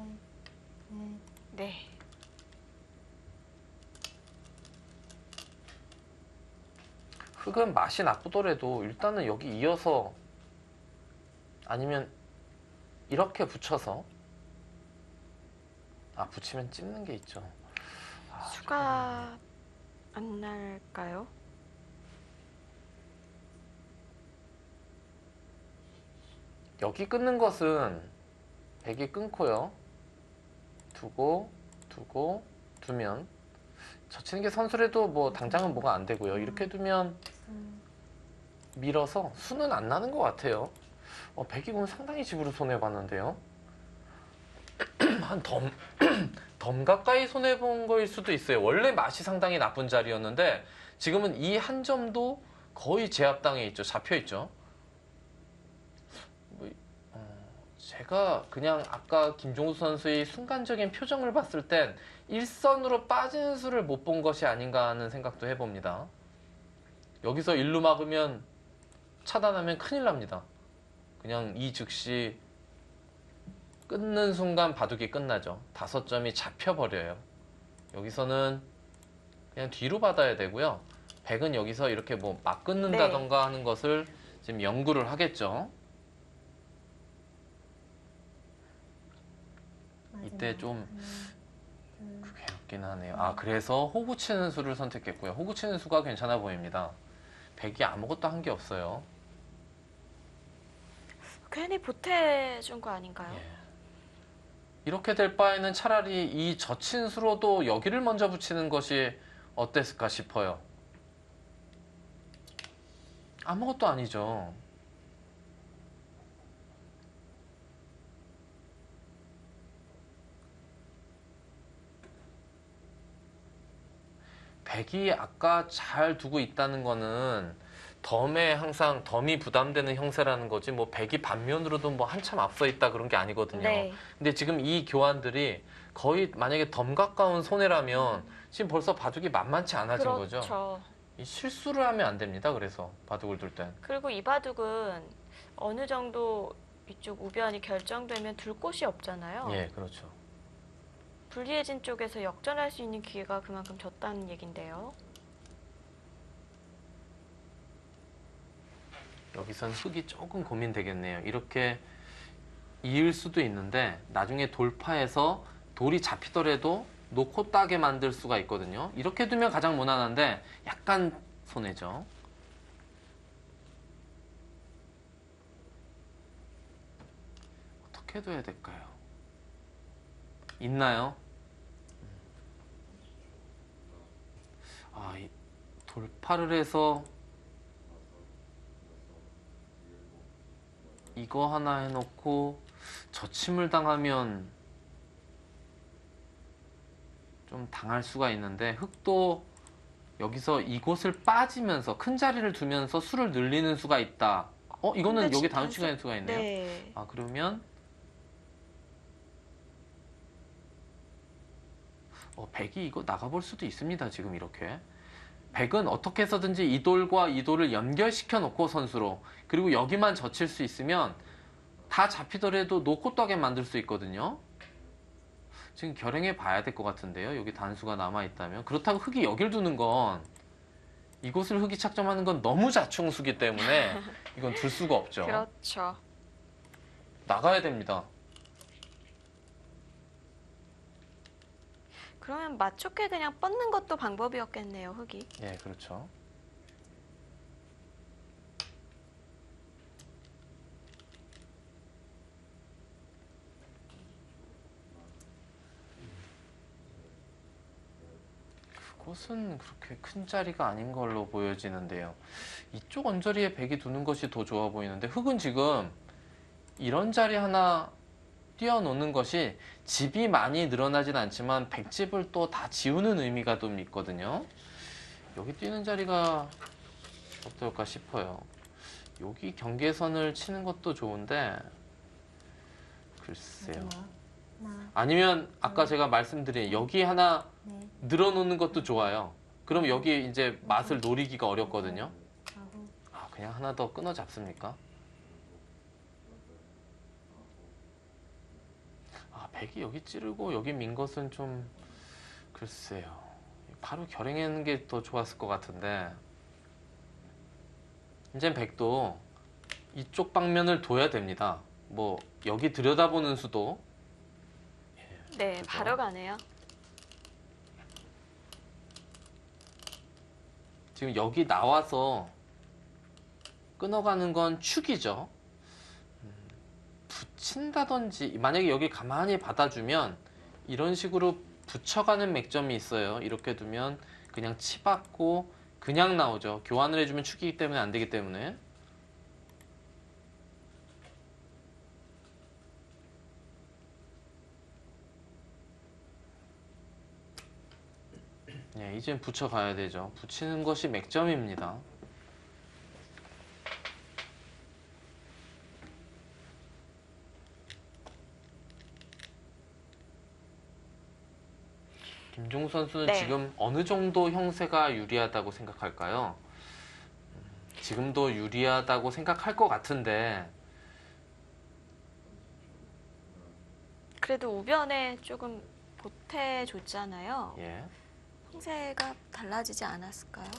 넷. 네. 흙은 맛이 나쁘더라도 일단은 여기 이어서 아니면 이렇게 붙여서 붙이면 찝는 게 있죠. 수가 안 날까요? 여기 끊는 것은 백이 끊고요. 두고 두면 젖히는 게 선수래도 뭐 당장은 뭐가 안 되고요. 이렇게 두면 밀어서 수는 안 나는 것 같아요. 백이 오늘 상당히 집으로 손해봤는데요. 한 덤 가까이 손해본 거일 수도 있어요. 원래 맛이 상당히 나쁜 자리였는데 지금은 이 한 점도 거의 제압당해 있죠. 잡혀 있죠. 제가 그냥 아까 김종수 선수의 순간적인 표정을 봤을 땐 일선으로 빠지는 수를 못 본 것이 아닌가 하는 생각도 해봅니다. 여기서 일루 막으면 차단하면 큰일 납니다. 그냥 이 즉시 끊는 순간 바둑이 끝나죠. 5점이 잡혀버려요. 여기서는 그냥 뒤로 받아야 되고요. 백은 여기서 이렇게 뭐 막 끊는다던가 하는 것을 지금 연구를 하겠죠. 이때 좀 괴롭긴 하네요. 그래서 호구 치는 수를 선택했고요. 호구 치는 수가 괜찮아 보입니다. 백이 아무것도 한 게 없어요. 괜히 보태준 거 아닌가요? 예. 이렇게 될 바에는 차라리 이 젖힌 수로도 여기를 먼저 붙이는 것이 어땠을까 싶어요. 아무것도 아니죠. 백이 아까 잘 두고 있다는 거는 덤에 항상 덤이 부담되는 형세라는 거지 뭐 백이 반면으로도 뭐 한참 앞서 있다 그런 게 아니거든요. 네. 근데 지금 이 교환들이 거의 만약에 덤 가까운 손해라면 지금 벌써 바둑이 만만치 않아진 거죠. 그렇죠. 이 실수를 하면 안 됩니다. 그래서 바둑을 둘 땐. 그리고 이 바둑은 어느 정도 이쪽 우변이 결정되면 둘 곳이 없잖아요. 예, 그렇죠. 불리해진 쪽에서 역전할 수 있는 기회가 그만큼 졌다는 얘긴데요. 여기선 흙이 조금 고민되겠네요. 이렇게 이을 수도 있는데 나중에 돌파해서 돌이 잡히더라도 놓고 따게 만들 수가 있거든요. 이렇게 두면 가장 무난한데 약간 손해죠. 어떻게 둬야 될까요? 있나요? 돌파를 해서 이거 하나 해놓고 젖힘을 당하면 좀 당할 수가 있는데 흙도 여기서 이곳을 빠지면서 큰 자리를 두면서 수를 늘리는 수가 있다. 이거는 근데 여기 지금 단수가 수가 있네요. 네. 그러면 백이 이거 나가볼 수도 있습니다. 지금 이렇게. 백은 어떻게 해서든지 이 돌과 이 돌을 연결시켜 놓고 선수로 그리고 여기만 젖힐 수 있으면 다 잡히더라도 놓고 따게 만들 수 있거든요. 지금 결행해 봐야 될 것 같은데요. 여기 단수가 남아있다면. 그렇다고 흙이 여길 두는 건 이곳을 흙이 착점하는 건 너무 자충수기 때문에 이건 둘 수가 없죠. 그렇죠. 나가야 됩니다. 그러면 맞춰게 그냥 뻗는 것도 방법이었겠네요, 흑이. 예, 그렇죠. 그것은 그렇게 큰 자리가 아닌 걸로 보여지는데요. 이쪽 언저리에 백이 두는 것이 더 좋아 보이는데 흑은 지금 이런 자리 하나 띄워놓는 것이 집이 많이 늘어나진 않지만 백집을 또 다 지우는 의미가 좀 있거든요. 여기 뛰는 자리가 어떨까 싶어요. 여기 경계선을 치는 것도 좋은데 글쎄요. 하나, 아니면 아까 제가 말씀드린 여기 하나 넷, 늘어놓는 것도 좋아요. 그럼 여기 이제 맛을 노리기가 어렵거든요. 아홉, 아, 그냥 하나 더 끊어 잡습니까? 아, 백이 여기 찌르고 여기 민 것은 좀 글쎄요. 바로 결행하는 게 더 좋았을 것 같은데 이제 백도 이쪽 방면을 둬야 됩니다. 뭐 여기 들여다보는 수도 네, 그죠? 바로 가네요. 지금 여기 나와서 끊어가는 건 축이죠. 붙인다든지 만약에 여기 가만히 받아주면 이런 식으로 붙여가는 맥점이 있어요. 이렇게 두면 그냥 치받고 그냥 나오죠. 교환을 해주면 축이기 때문에 안 되기 때문에. 네, 이젠 붙여가야 되죠. 붙이는 것이 맥점입니다. 김종우 선수는 네. 지금 어느 정도 형세가 유리하다고 생각할까요? 지금도 유리하다고 생각할 것 같은데 그래도 우변에 조금 보태줬잖아요. 예. 형세가 달라지지 않았을까요?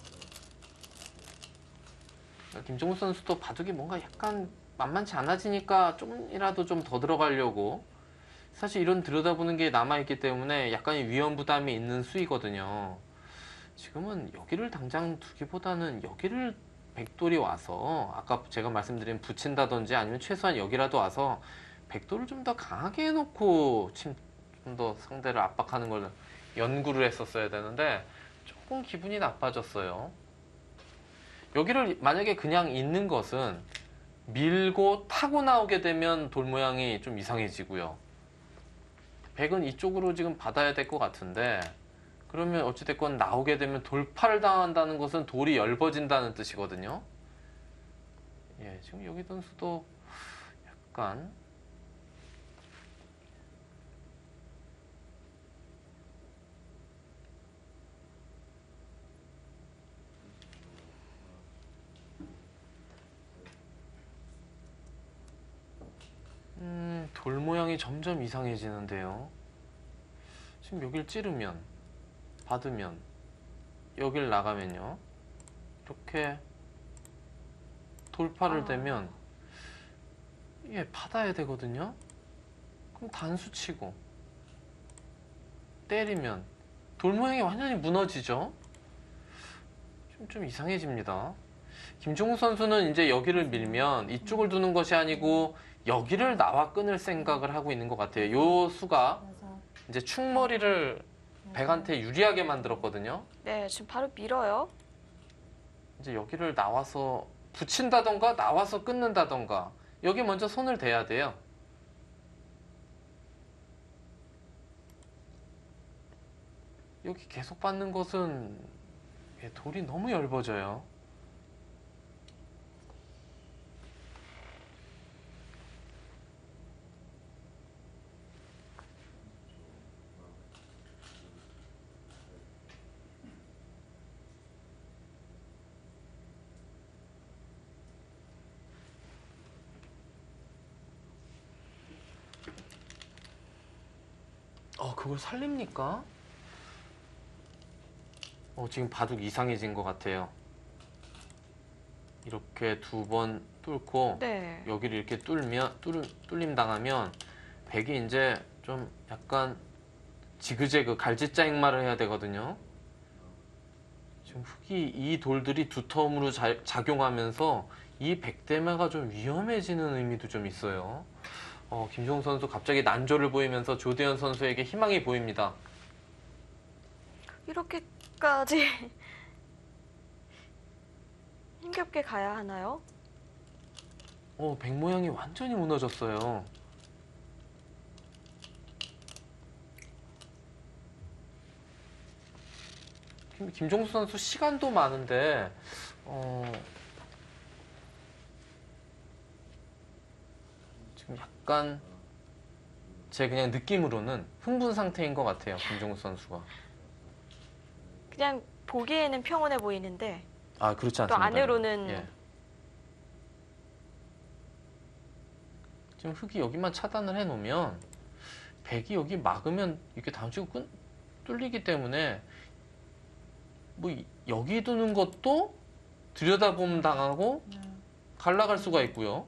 김종우 선수도 바둑이 뭔가 약간 만만치 않아지니까 좀이라도 좀 더 들어가려고 사실 이런 들여다보는 게 남아있기 때문에 약간의 위험 부담이 있는 수이거든요. 지금은 여기를 당장 두기보다는 여기를 백돌이 와서 아까 제가 말씀드린 붙인다든지 아니면 최소한 여기라도 와서 백돌을 좀 더 강하게 해놓고 좀 더 상대를 압박하는 걸 연구를 했었어야 되는데 조금 기분이 나빠졌어요. 여기를 만약에 그냥 있는 것은 밀고 타고 나오게 되면 돌 모양이 좀 이상해지고요. 백은 이쪽으로 지금 받아야 될 것 같은데 그러면 어찌됐건 나오게 되면 돌파를 당한다는 것은 돌이 엷어진다는 뜻이거든요. 예, 지금 여기 선수도 약간 돌 모양이 점점 이상해지는데요. 지금 여길 찌르면 받으면 여길 나가면요. 이렇게 돌파를 되면 예, 받아야 되거든요. 그럼 단수 치고 때리면 돌 모양이 완전히 무너지죠. 좀 이상해집니다. 김종우 선수는 이제 여기를 밀면 이쪽을 두는 것이 아니고 여기를 나와 끊을 생각을 하고 있는 것 같아요. 요 수가 여섯, 이제 충머리를 백한테 유리하게 만들었거든요. 네, 지금 바로 밀어요. 이제 여기를 나와서 붙인다던가 나와서 끊는다던가 여기 먼저 손을 대야 돼요. 여기 계속 받는 것은 예, 돌이 너무 엷어져요. 그걸 살립니까? 지금 바둑 이상해진 것 같아요. 이렇게 두 번 뚫고 네. 여기를 이렇게 뚫림 당하면 백이 이제 좀 약간 지그재그 갈짓자 행마를 해야 되거든요. 지금 흙이 이 돌들이 두터움으로 작용하면서 이 백대마가 좀 위험해지는 의미도 좀 있어요. 김종수 선수 갑자기 난조를 보이면서 조대현 선수에게 희망이 보입니다. 이렇게까지 힘겹게 가야 하나요? 백 모양이 완전히 무너졌어요. 김종수 선수 시간도 많은데 지금 약간 제 그냥 느낌으로는 흥분 상태인 것 같아요. 김종수 선수가. 그냥 보기에는 평온해 보이는데 아, 그렇지 또 않습니다. 안으로는 예. 지금 흙이 여기만 차단을 해놓으면 백이 여기 막으면 이렇게 다음 주에 뚫리기 때문에 뭐 여기 두는 것도 들여다보면 당하고 갈라갈 수가 있고요.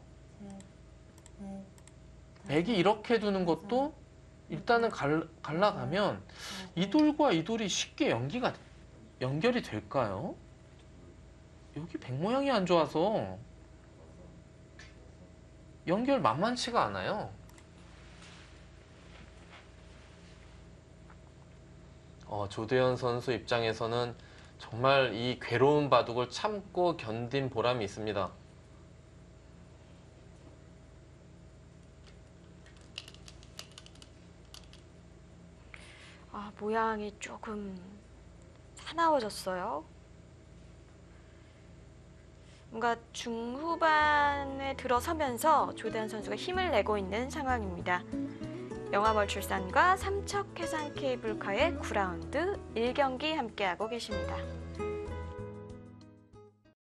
백이 이렇게 두는 것도 일단은 갈라가면 이 돌과 이 돌이 쉽게 연결이 될까요? 여기 백 모양이 안 좋아서 연결 만만치가 않아요. 조대현 선수 입장에서는 정말 이 괴로운 바둑을 참고 견딘 보람이 있습니다. 모양이 조금 사나워졌어요. 뭔가 중후반에 들어서면서 조대현 선수가 힘을 내고 있는 상황입니다. 영암월출산과 삼척해상 케이블카의 9라운드 1경기 함께하고 계십니다.